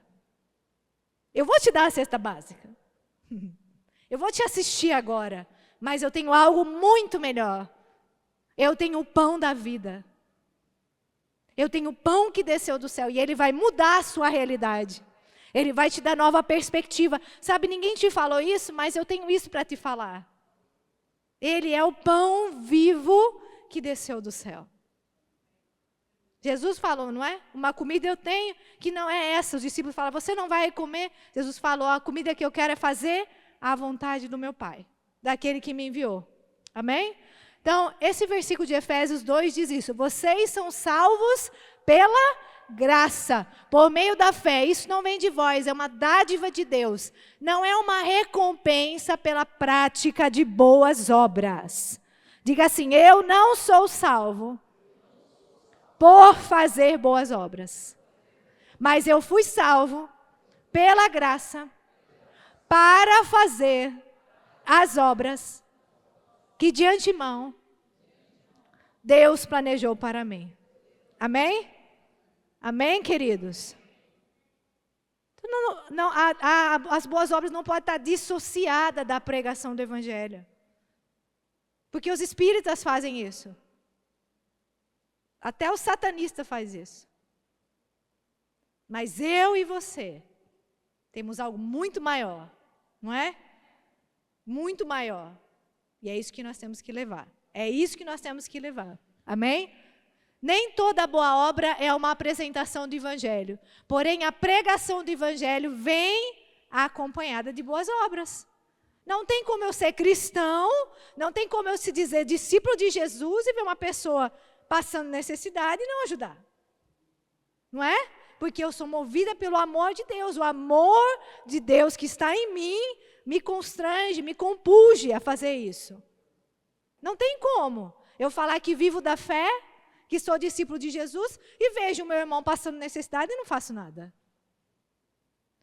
Eu vou te dar a cesta básica. Eu vou te assistir agora. Mas eu tenho algo muito melhor. Eu tenho o pão da vida. Eu tenho o pão que desceu do céu. E ele vai mudar a sua realidade. Ele vai te dar nova perspectiva. Sabe, ninguém te falou isso, mas eu tenho isso para te falar. Ele é o pão vivo que desceu do céu. Jesus falou, não é? Uma comida eu tenho que não é essa. Os discípulos falaram, você não vai comer? Jesus falou, a comida que eu quero é fazer a vontade do meu Pai, daquele que me enviou. Amém? Então, esse versículo de Efésios 2 diz isso. Vocês são salvos pela graça, por meio da fé. Isso não vem de vós, é uma dádiva de Deus. Não é uma recompensa pela prática de boas obras. Diga assim, eu não sou salvo por fazer boas obras. Mas eu fui salvo pela graça para fazer as obras que de antemão Deus planejou para mim. Amém? Amém, queridos? As boas obras não podem estar dissociadas da pregação do Evangelho. Porque os espíritas fazem isso. Até o satanista faz isso. Mas eu e você temos algo muito maior, não é? Muito maior. E é isso que nós temos que levar. É isso que nós temos que levar. Amém? Nem toda boa obra é uma apresentação do Evangelho. Porém, a pregação do Evangelho vem acompanhada de boas obras. Não tem como eu ser cristão, não tem como eu se dizer discípulo de Jesus e ver uma pessoa passando necessidade e não ajudar. Não é? Porque eu sou movida pelo amor de Deus. O amor de Deus que está em mim me constrange, me compulge a fazer isso. Não tem como eu falar que vivo da fé, que sou discípulo de Jesus, e vejo o meu irmão passando necessidade e não faço nada.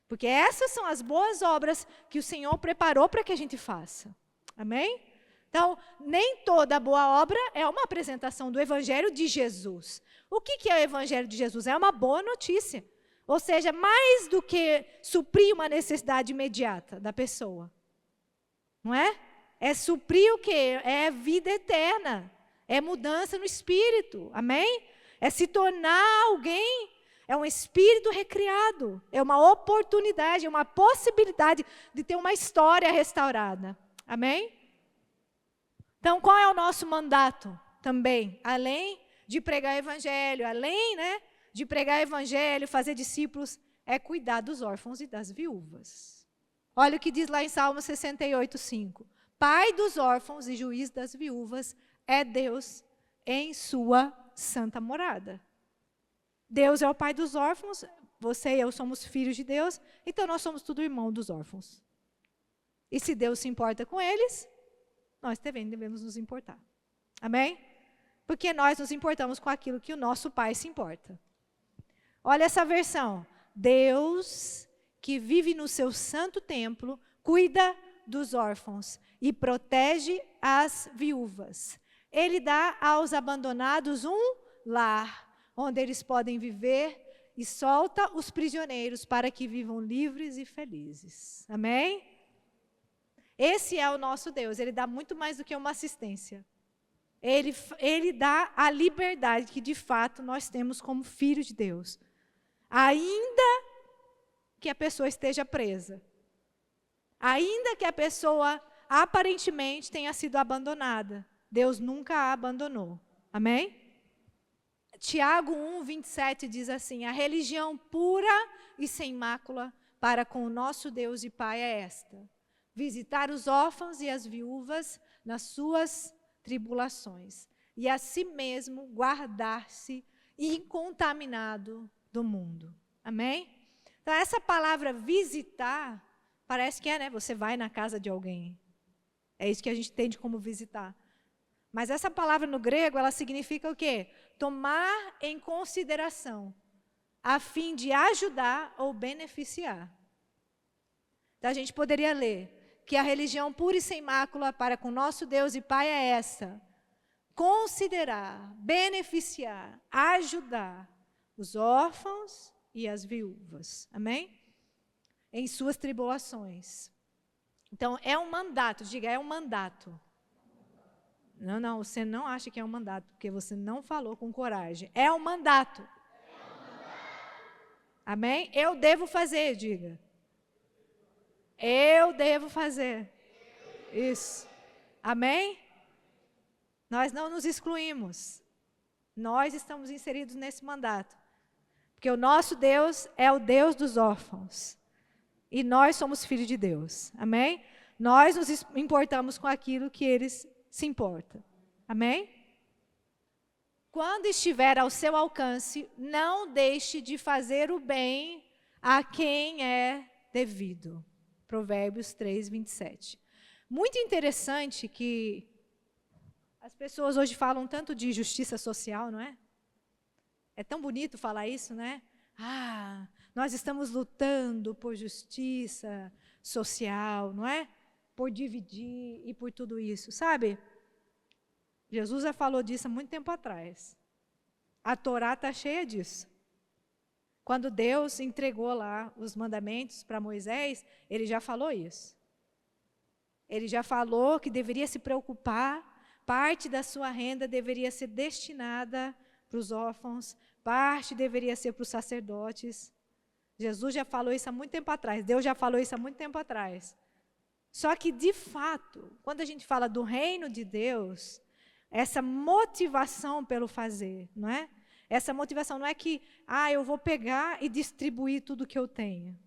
Porque essas são as boas obras que o Senhor preparou para que a gente faça. Amém? Então, nem toda boa obra é uma apresentação do Evangelho de Jesus. O que é o Evangelho de Jesus? É uma boa notícia. Ou seja, mais do que suprir uma necessidade imediata da pessoa. Não é? É suprir o quê? É vida eterna. É mudança no espírito. Amém? É se tornar alguém. É um espírito recriado. É uma oportunidade, é uma possibilidade de ter uma história restaurada. Amém? Então, qual é o nosso mandato também? Além de pregar evangelho, além, de pregar evangelho, fazer discípulos, é cuidar dos órfãos e das viúvas. Olha o que diz lá em Salmo 68:5. Pai dos órfãos e juiz das viúvas é Deus em sua santa morada. Deus é o pai dos órfãos, você e eu somos filhos de Deus, então nós somos tudo irmão dos órfãos. E se Deus se importa com eles, nós também devemos nos importar. Amém? Porque nós nos importamos com aquilo que o nosso Pai se importa. Olha essa versão. Deus, que vive no seu santo templo, cuida dos órfãos e protege as viúvas. Ele dá aos abandonados um lar, onde eles podem viver, e solta os prisioneiros para que vivam livres e felizes. Amém? Esse é o nosso Deus. Ele dá muito mais do que uma assistência. Ele dá a liberdade que, de fato, nós temos como filhos de Deus. Ainda que a pessoa esteja presa. Ainda que a pessoa, aparentemente, tenha sido abandonada. Deus nunca a abandonou. Amém? Tiago 1:27 diz assim: a religião pura e sem mácula para com o nosso Deus e Pai é esta: visitar os órfãos e as viúvas nas suas tribulações, e a si mesmo guardar-se incontaminado do mundo. Amém? Então, essa palavra visitar, parece que né? Você vai na casa de alguém. É isso que a gente entende como visitar. Mas essa palavra no grego, ela significa o quê? Tomar em consideração, a fim de ajudar ou beneficiar. Então, a gente poderia ler que a religião pura e sem mácula para com nosso Deus e Pai é essa: considerar, beneficiar, ajudar os órfãos e as viúvas. Amém? Em suas tribulações. Então, é um mandato, diga, é um mandato. Não, você não acha que é um mandato, porque você não falou com coragem. É um mandato. Amém? Eu devo fazer, diga. Eu devo fazer. Isso. Amém? Nós não nos excluímos. Nós estamos inseridos nesse mandato. Porque o nosso Deus é o Deus dos órfãos. E nós somos filhos de Deus. Amém? Nós nos importamos com aquilo que eles se importam. Amém? Quando estiver ao seu alcance, não deixe de fazer o bem a quem é devido. Provérbios 3:27. Muito interessante que as pessoas hoje falam tanto de justiça social, não é? É tão bonito falar isso, né? Ah, nós estamos lutando por justiça social, não é? Por dividir e por tudo isso, sabe? Jesus já falou disso há muito tempo atrás. A Torá está cheia disso. Quando Deus entregou lá os mandamentos para Moisés, ele já falou isso. Ele já falou que deveria se preocupar, parte da sua renda deveria ser destinada para os órfãos, parte deveria ser para os sacerdotes. Jesus já falou isso há muito tempo atrás, Deus já falou isso há muito tempo atrás. Só que, de fato, quando a gente fala do reino de Deus, essa motivação pelo fazer, não é? Essa motivação não é que, eu vou pegar e distribuir tudo que eu tenho.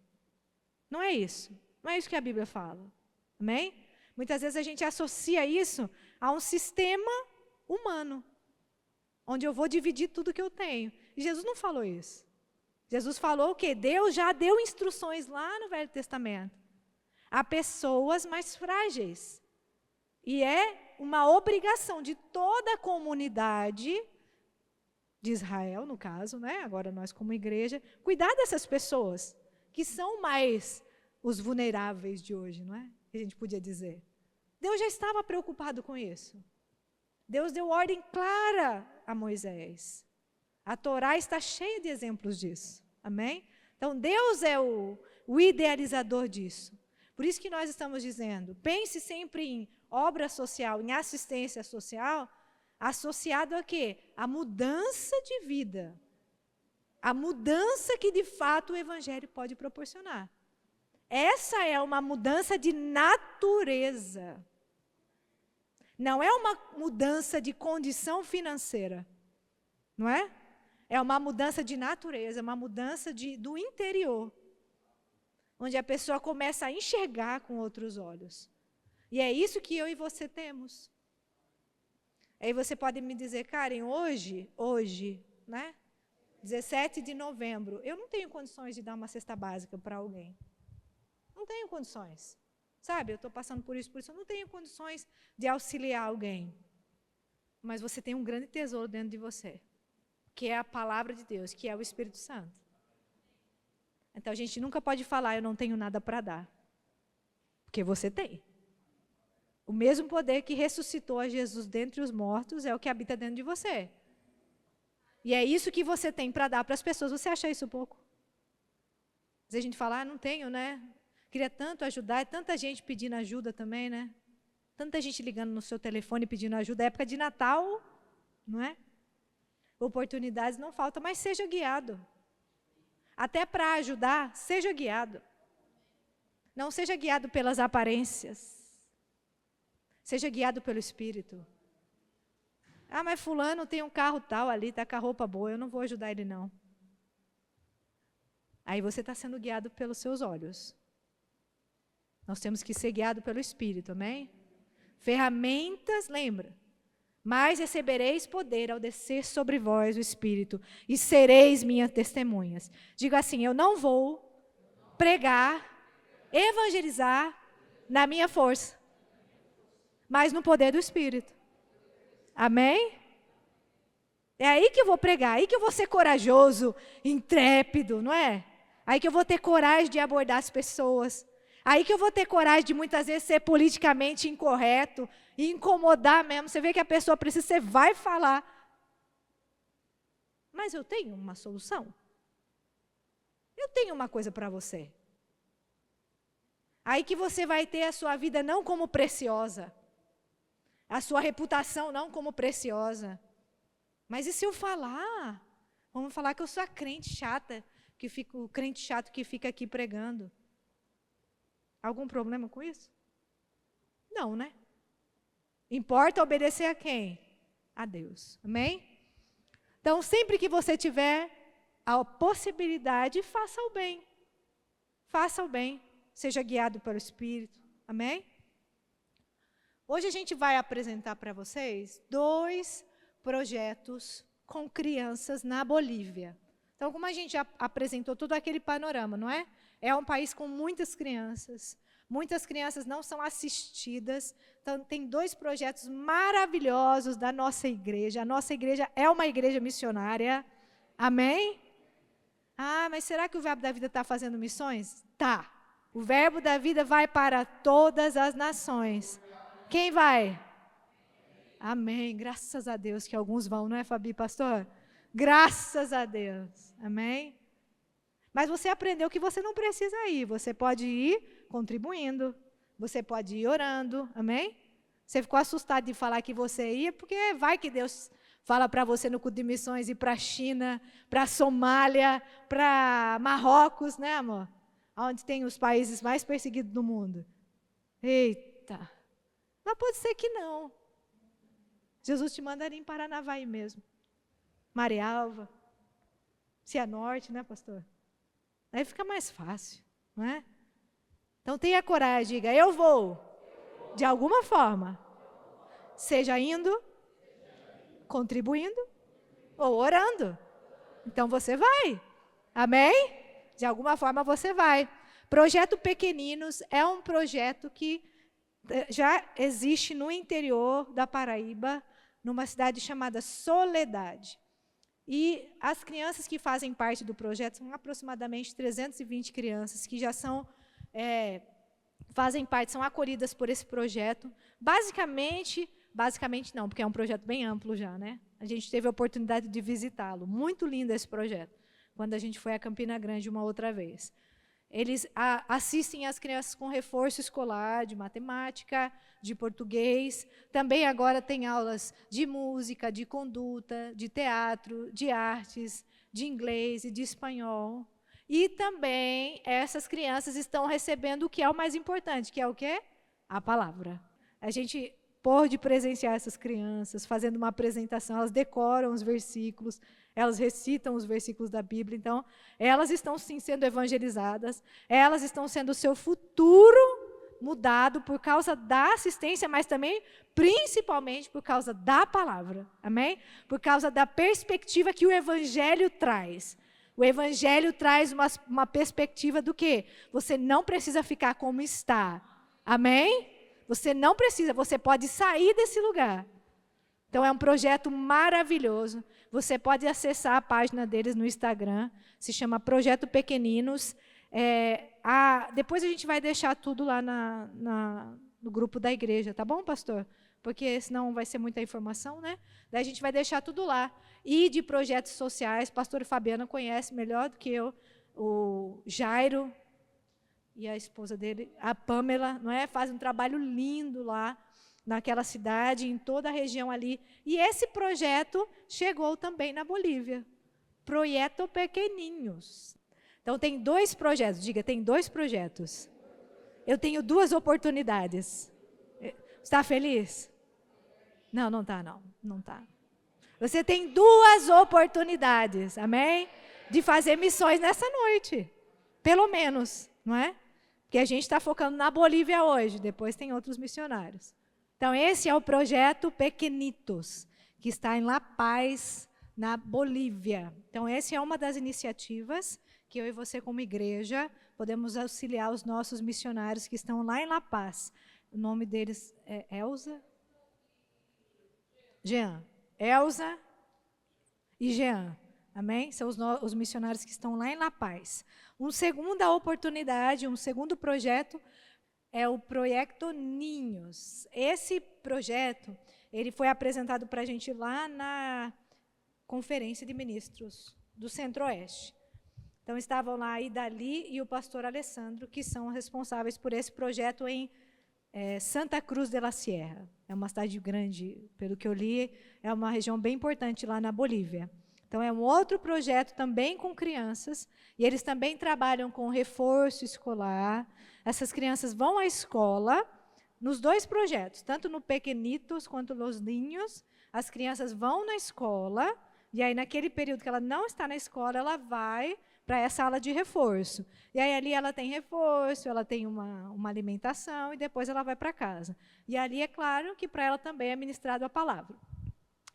Não é isso. Não é isso que a Bíblia fala. Amém? Muitas vezes a gente associa isso a um sistema humano, onde eu vou dividir tudo que eu tenho. E Jesus não falou isso. Jesus falou o quê? Deus já deu instruções lá no Velho Testamento a pessoas mais frágeis. E é uma obrigação de toda a comunidade de Israel, no caso, né? Agora nós como igreja, cuidar dessas pessoas que são mais os vulneráveis de hoje, não é? Que a gente podia dizer. Deus já estava preocupado com isso. Deus deu ordem clara a Moisés. A Torá está cheia de exemplos disso. Amém? Então, Deus é o idealizador disso. Por isso que nós estamos dizendo, pense sempre em obra social, em assistência social, associado a quê? A mudança de vida. A mudança que, de fato, o Evangelho pode proporcionar. Essa é uma mudança de natureza. Não é uma mudança de condição financeira. Não é? É uma mudança de natureza, uma mudança do interior. onde a pessoa começa a enxergar com outros olhos. E é isso que eu e você temos. Aí você pode me dizer, Karen, hoje, né? 17 de novembro, eu não tenho condições de dar uma cesta básica para alguém. Não tenho condições. Sabe, eu estou passando por isso, eu não tenho condições de auxiliar alguém. Mas você tem um grande tesouro dentro de você, que é a palavra de Deus, que é o Espírito Santo. Então a gente nunca pode falar, eu não tenho nada para dar. Porque você tem. O mesmo poder que ressuscitou a Jesus dentre os mortos é o que habita dentro de você. E é isso que você tem para dar para as pessoas. Você acha isso pouco? Às vezes a gente fala, não tenho, né? Queria tanto ajudar, é tanta gente pedindo ajuda também, né? Tanta gente ligando no seu telefone pedindo ajuda. É época de Natal, não é? Oportunidades não faltam, mas seja guiado. Até para ajudar, seja guiado. Não seja guiado pelas aparências. Seja guiado pelo Espírito. Ah, mas fulano tem um carro tal ali, está com a roupa boa, eu não vou ajudar ele não. Aí você está sendo guiado pelos seus olhos. Nós temos que ser guiados pelo Espírito, amém? Ferramentas, lembra? Mas recebereis poder ao descer sobre vós o Espírito, e sereis minhas testemunhas. Diga assim, eu não vou pregar, evangelizar na minha força, mas no poder do Espírito. Amém? É aí que eu vou pregar, aí que eu vou ser corajoso, intrépido, não é? Aí que eu vou ter coragem de abordar as pessoas. Aí que eu vou ter coragem de muitas vezes ser politicamente incorreto e incomodar mesmo. Você vê que a pessoa precisa, você vai falar. Mas eu tenho uma solução. Eu tenho uma coisa para você. Aí que você vai ter a sua vida não como preciosa. A sua reputação não como preciosa. Mas e se eu falar? Vamos falar que eu sou a crente chata, o crente chato que fica aqui pregando. Algum problema com isso? Não, né? Importa obedecer a quem? A Deus. Amém? Então, sempre que você tiver a possibilidade, faça o bem. Faça o bem. Seja guiado pelo Espírito. Amém? Hoje a gente vai apresentar para vocês 2 projetos com crianças na Bolívia. Então, como a gente já apresentou todo aquele panorama, não é? É um país com muitas crianças não são assistidas. Então, tem 2 projetos maravilhosos da nossa igreja. A nossa igreja é uma igreja missionária. Amém? Ah, mas será que o Verbo da Vida está fazendo missões? Tá. O Verbo da Vida vai para todas as nações. Quem vai? Amém. Graças a Deus que alguns vão, não é, Fabi, pastor? Graças a Deus. Amém? Mas você aprendeu que você não precisa ir. Você pode ir contribuindo. Você pode ir orando. Amém? Você ficou assustado de falar que você ia, porque vai que Deus fala para você no culto de missões ir para a China, para a Somália, para Marrocos, né, amor? Onde tem os países mais perseguidos do mundo. Eita! Mas pode ser que não. Jesus te mandaria em Paranavaí mesmo. Marialva. Cianorte, né, pastor? Aí fica mais fácil, não é? Então tenha coragem, diga, eu vou. De alguma forma. Seja indo, contribuindo ou orando. Então você vai. Amém? De alguma forma você vai. Projeto Pequeninos é um projeto que já existe no interior da Paraíba, numa cidade chamada Soledade. E as crianças que fazem parte do projeto são aproximadamente 320 crianças que já fazem parte, são acolhidas por esse projeto. Basicamente não, porque é um projeto bem amplo já, né? A gente teve a oportunidade de visitá-lo. Muito lindo esse projeto, quando a gente foi a Campina Grande uma outra vez. Eles assistem as crianças com reforço escolar de matemática, de português. Também agora tem aulas de música, de conduta, de teatro, de artes, de inglês e de espanhol. E também essas crianças estão recebendo o que é o mais importante, que é o quê? A palavra. A gente pôde presenciar essas crianças fazendo uma apresentação, elas decoram os versículos, elas recitam os versículos da Bíblia, então elas estão sim sendo evangelizadas, elas estão sendo o seu futuro mudado por causa da assistência, mas também, principalmente, por causa da palavra, amém? Por causa da perspectiva que o Evangelho traz. O Evangelho traz uma perspectiva do quê? Você não precisa ficar como está, amém? Você não precisa, você pode sair desse lugar. Então, é um projeto maravilhoso. Você pode acessar a página deles no Instagram, se chama Projeto Pequeninos. Depois a gente vai deixar tudo lá no grupo da igreja, tá bom, pastor? Porque senão vai ser muita informação, né? Daí a gente vai deixar tudo lá. E de projetos sociais, pastor Fabiana conhece melhor do que eu, o Jairo e a esposa dele, a Pamela, não é? Faz um trabalho lindo lá naquela cidade, em toda a região ali. E esse projeto chegou também na Bolívia. Projeto Pequeninos. Então, tem 2 projetos. Diga, tem 2 projetos. Eu tenho 2 oportunidades. Está feliz? Não, não está, não. Não está. Você tem 2 oportunidades, amém? De fazer missões nessa noite. Pelo menos, não é? Porque a gente está focando na Bolívia hoje. Depois tem outros missionários. Então, esse é o projeto Pequenitos, que está em La Paz, na Bolívia. Então, essa é uma das iniciativas que eu e você, como igreja, podemos auxiliar os nossos missionários que estão lá em La Paz. O nome deles é Elza? Jean. Elza e Jean. Amém? São os missionários que estão lá em La Paz. Uma segunda oportunidade, um segundo projeto é o Projeto Ninhos. Esse projeto, ele foi apresentado para a gente lá na Conferência de Ministros do Centro-Oeste. Então, estavam lá a Idali e o pastor Alessandro, que são responsáveis por esse projeto em Santa Cruz de la Sierra. É uma cidade grande, pelo que eu li, é uma região bem importante lá na Bolívia. Então, é um outro projeto também com crianças, e eles também trabalham com reforço escolar. Essas crianças vão à escola, nos 2 projetos, tanto no Pequenitos quanto nos Ninhos, as crianças vão na escola, e aí naquele período que ela não está na escola, ela vai para essa aula de reforço. E aí ali ela tem reforço, ela tem uma alimentação, e depois ela vai para casa. E ali é claro que para ela também é ministrado a palavra.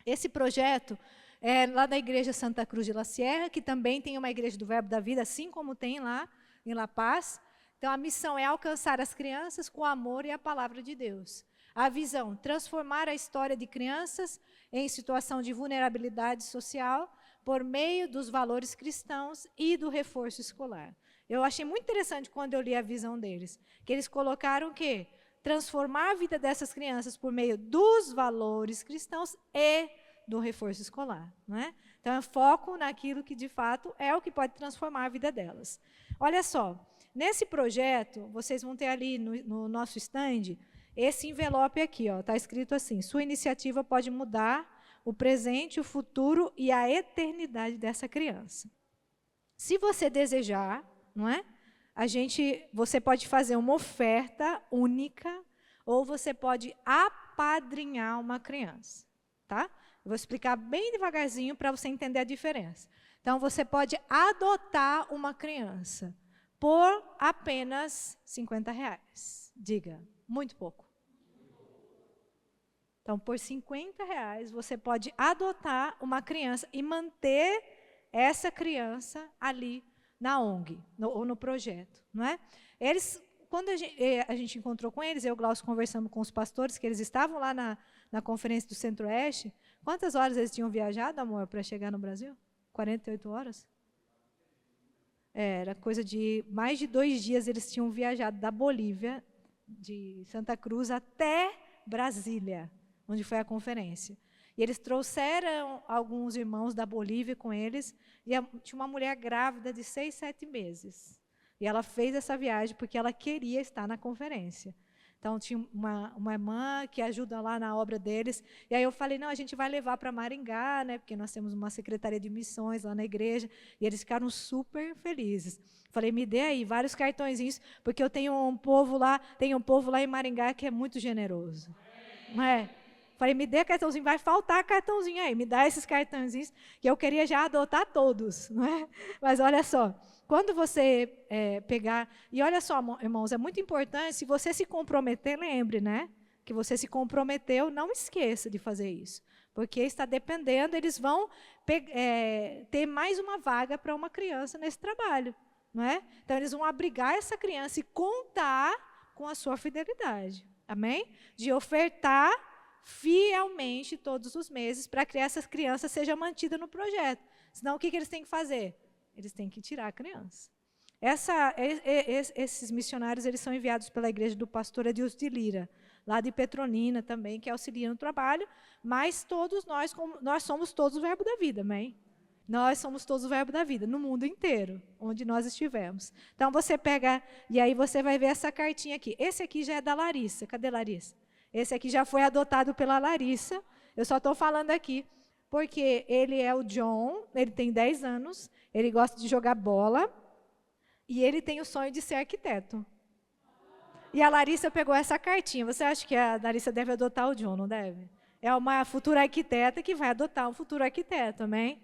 Esse projeto é lá da Igreja Santa Cruz de la Sierra, que também tem uma igreja do Verbo da Vida, assim como tem lá em La Paz. Então, a missão é alcançar as crianças com o amor e a palavra de Deus. A visão, transformar a história de crianças em situação de vulnerabilidade social por meio dos valores cristãos e do reforço escolar. Eu achei muito interessante quando eu li a visão deles, que eles colocaram o quê? Transformar a vida dessas crianças por meio dos valores cristãos e do reforço escolar, não é? Então, é foco naquilo que, de fato, é o que pode transformar a vida delas. Olha só, nesse projeto, vocês vão ter ali no nosso stand, esse envelope aqui, está escrito assim: sua iniciativa pode mudar o presente, o futuro e a eternidade dessa criança. Se você desejar, não é? Você pode fazer uma oferta única, ou você pode apadrinhar uma criança, tá? Eu vou explicar bem devagarzinho para você entender a diferença. Então, você pode adotar uma criança por apenas R$50. Diga, muito pouco. Então, por R$50, você pode adotar uma criança e manter essa criança ali na ONG, ou no projeto, não é? Quando a gente encontrou com eles, eu e o Glaucio conversamos com os pastores, que eles estavam lá na conferência do Centro-Oeste. Quantas horas eles tinham viajado, amor, para chegar no Brasil? 48 horas? Era coisa de mais de 2 dias eles tinham viajado da Bolívia, de Santa Cruz, até Brasília, onde foi a conferência. E eles trouxeram alguns irmãos da Bolívia com eles, e tinha uma mulher grávida de 6, 7 meses. E ela fez essa viagem porque ela queria estar na conferência. Então, tinha uma irmã que ajuda lá na obra deles. E aí eu falei, não, a gente vai levar para Maringá, né, porque nós temos uma secretaria de missões lá na igreja. E eles ficaram super felizes. Falei, me dê aí vários cartõezinhos, porque eu tenho um povo lá em Maringá que é muito generoso. Não é? Falei, me dê cartãozinho, vai faltar cartãozinho aí, me dá esses cartãozinhos, que eu queria já adotar todos, não é? Mas olha só, quando você pegar, e olha só, irmãos, é muito importante, se você se comprometer, lembre, né? Que você se comprometeu, não esqueça de fazer isso, porque está dependendo, eles vão ter mais uma vaga para uma criança nesse trabalho, não é? Então, eles vão abrigar essa criança e contar com a sua fidelidade, amém? De ofertar fielmente todos os meses para que essa criança seja mantida no projeto. Senão, o que eles têm que fazer? Eles têm que tirar a criança. Esses missionários eles são enviados pela igreja do pastor Edilson de Lira, lá de Petrolina também, que auxilia no trabalho, mas todos nós somos todos o verbo da vida, amém? Nós somos todos o verbo da vida, no mundo inteiro, onde nós estivermos. Então, você pega, e aí você vai ver essa cartinha aqui. Esse aqui já é da Larissa. Cadê Larissa? Esse aqui já foi adotado pela Larissa. Eu só estou falando aqui porque ele é o John, ele tem 10 anos, ele gosta de jogar bola e ele tem o sonho de ser arquiteto. E a Larissa pegou essa cartinha. Você acha que a Larissa deve adotar o John, não deve? É uma futura arquiteta que vai adotar um futuro arquiteto, amém?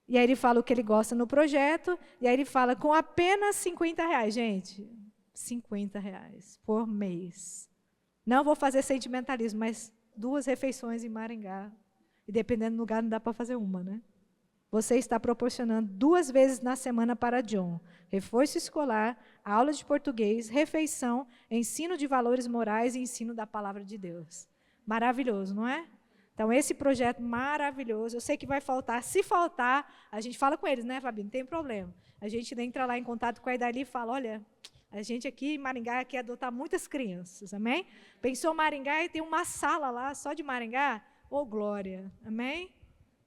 E aí ele fala o que ele gosta no projeto, e aí ele fala com apenas R$50, gente. R$50 por mês. Não vou fazer sentimentalismo, mas 2 refeições em Maringá. E dependendo do lugar, não dá para fazer uma, né? Você está proporcionando 2 vezes na semana para John. Reforço escolar, aula de português, refeição, ensino de valores morais e ensino da palavra de Deus. Maravilhoso, não é? Então, esse projeto maravilhoso, eu sei que vai faltar. Se faltar, a gente fala com eles, né, Fabi? Não tem problema. A gente entra lá em contato com a Idali e fala, olha, a gente aqui em Maringá quer adotar muitas crianças, amém? Pensou Maringá e tem uma sala lá só de Maringá? Ô, glória, amém?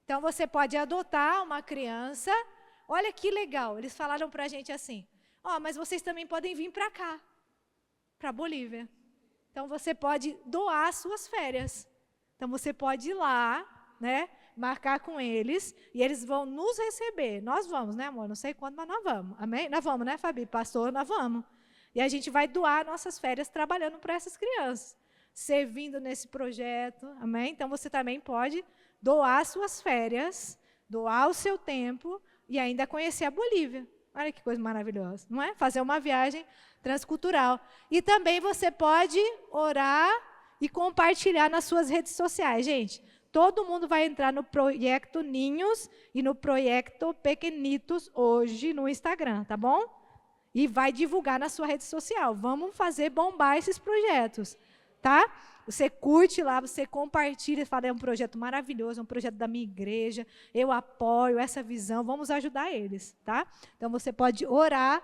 Então, você pode adotar uma criança. Olha que legal, eles falaram para a gente assim, mas vocês também podem vir para cá, para a Bolívia. Então, você pode doar suas férias. Então, você pode ir lá, né, marcar com eles, e eles vão nos receber. Nós vamos, né, amor? Não sei quando, mas nós vamos. Amém? Nós vamos, né, Fabi? Pastor, nós vamos. E a gente vai doar nossas férias trabalhando para essas crianças, servindo nesse projeto. Amém? Então, você também pode doar suas férias, doar o seu tempo e ainda conhecer a Bolívia. Olha que coisa maravilhosa, não é? Fazer uma viagem transcultural. E também você pode orar e compartilhar nas suas redes sociais. Gente, todo mundo vai entrar no Projeto Ninhos e no Projeto Pequenitos hoje no Instagram, tá bom? E vai divulgar na sua rede social. Vamos fazer bombar esses projetos, tá? Você curte lá, você compartilha, fala, é um projeto maravilhoso, é um projeto da minha igreja, eu apoio essa visão, vamos ajudar eles, tá? Então, você pode orar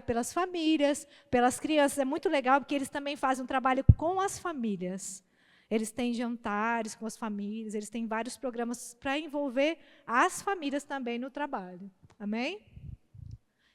pelas famílias, pelas crianças, é muito legal, porque eles também fazem um trabalho com as famílias. Eles têm jantares com as famílias, eles têm vários programas para envolver as famílias também no trabalho, amém?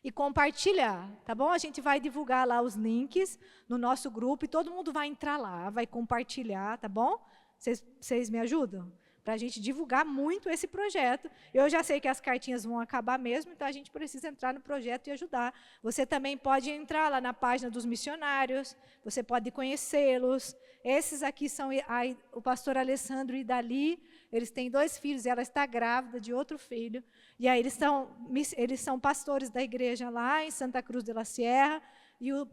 E compartilhar, tá bom? A gente vai divulgar lá os links no nosso grupo e todo mundo vai entrar lá, vai compartilhar, tá bom? Vocês me ajudam? Para a gente divulgar muito esse projeto. Eu já sei que as cartinhas vão acabar mesmo, então a gente precisa entrar no projeto e ajudar. Você também pode entrar lá na página dos missionários, você pode conhecê-los. Esses aqui são o pastor Alessandro e Dali, eles têm 2 filhos, ela está grávida de outro filho. E aí eles são pastores da igreja lá em Santa Cruz de la Sierra,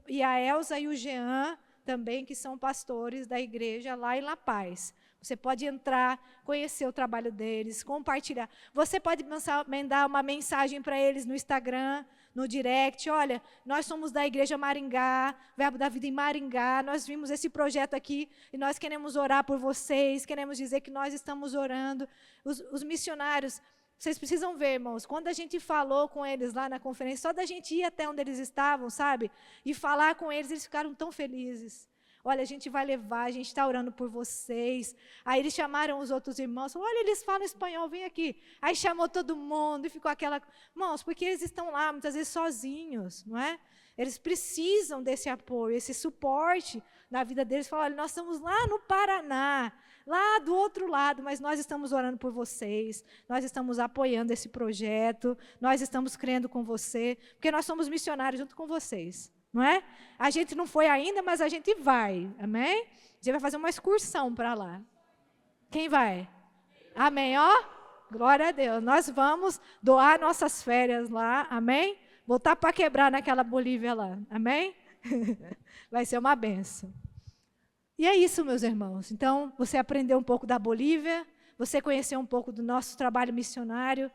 e a Elza e o Jean também, que são pastores da igreja lá em La Paz. Você pode entrar, conhecer o trabalho deles, compartilhar. Você pode mandar uma mensagem para eles no Instagram, no direct. Olha, nós somos da Igreja Maringá, Verbo da Vida em Maringá. Nós vimos esse projeto aqui e nós queremos orar por vocês, queremos dizer que nós estamos orando. Os missionários, vocês precisam ver, irmãos, quando a gente falou com eles lá na conferência, só da gente ir até onde eles estavam, sabe? E falar com eles, eles ficaram tão felizes. Olha, a gente vai levar, a gente está orando por vocês. Aí eles chamaram os outros irmãos, olha, eles falam espanhol, vem aqui. Aí chamou todo mundo e ficou aquela... Irmãos, porque eles estão lá muitas vezes sozinhos, não é? Eles precisam desse apoio, esse suporte na vida deles. Falaram, olha, nós estamos lá no Paraná, lá do outro lado, mas nós estamos orando por vocês, nós estamos apoiando esse projeto, nós estamos crendo com você, porque nós somos missionários junto com vocês. não é? A gente não foi ainda, mas a gente vai, amém? A gente vai fazer uma excursão para lá. Quem vai? Amém, ó? Glória a Deus. Nós vamos doar nossas férias lá, amém? Voltar para quebrar naquela Bolívia lá, amém? Vai ser uma benção. E é isso, meus irmãos. Então, você aprendeu um pouco da Bolívia, você conheceu um pouco do nosso trabalho missionário.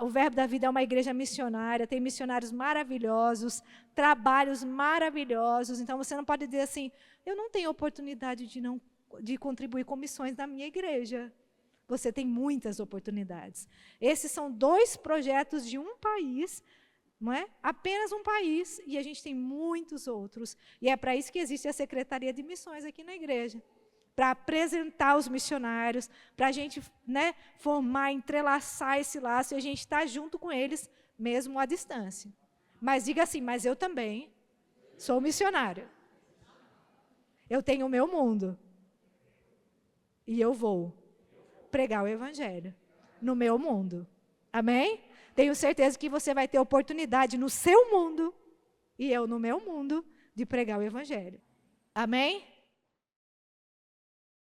O Verbo da Vida é uma igreja missionária, tem missionários maravilhosos, trabalhos maravilhosos. Então, você não pode dizer assim, eu não tenho oportunidade de contribuir com missões na minha igreja. Você tem muitas oportunidades. Esses são 2 projetos de um país, não é? Apenas um país, e a gente tem muitos outros. E é para isso que existe a Secretaria de Missões aqui na igreja. Para apresentar os missionários, para a gente, né, formar, entrelaçar esse laço, e a gente está junto com eles, mesmo à distância. Mas diga assim, mas eu também sou missionário. Eu tenho o meu mundo. E eu vou pregar o Evangelho no meu mundo. Amém? Tenho certeza que você vai ter oportunidade no seu mundo, e eu no meu mundo, de pregar o Evangelho. Amém?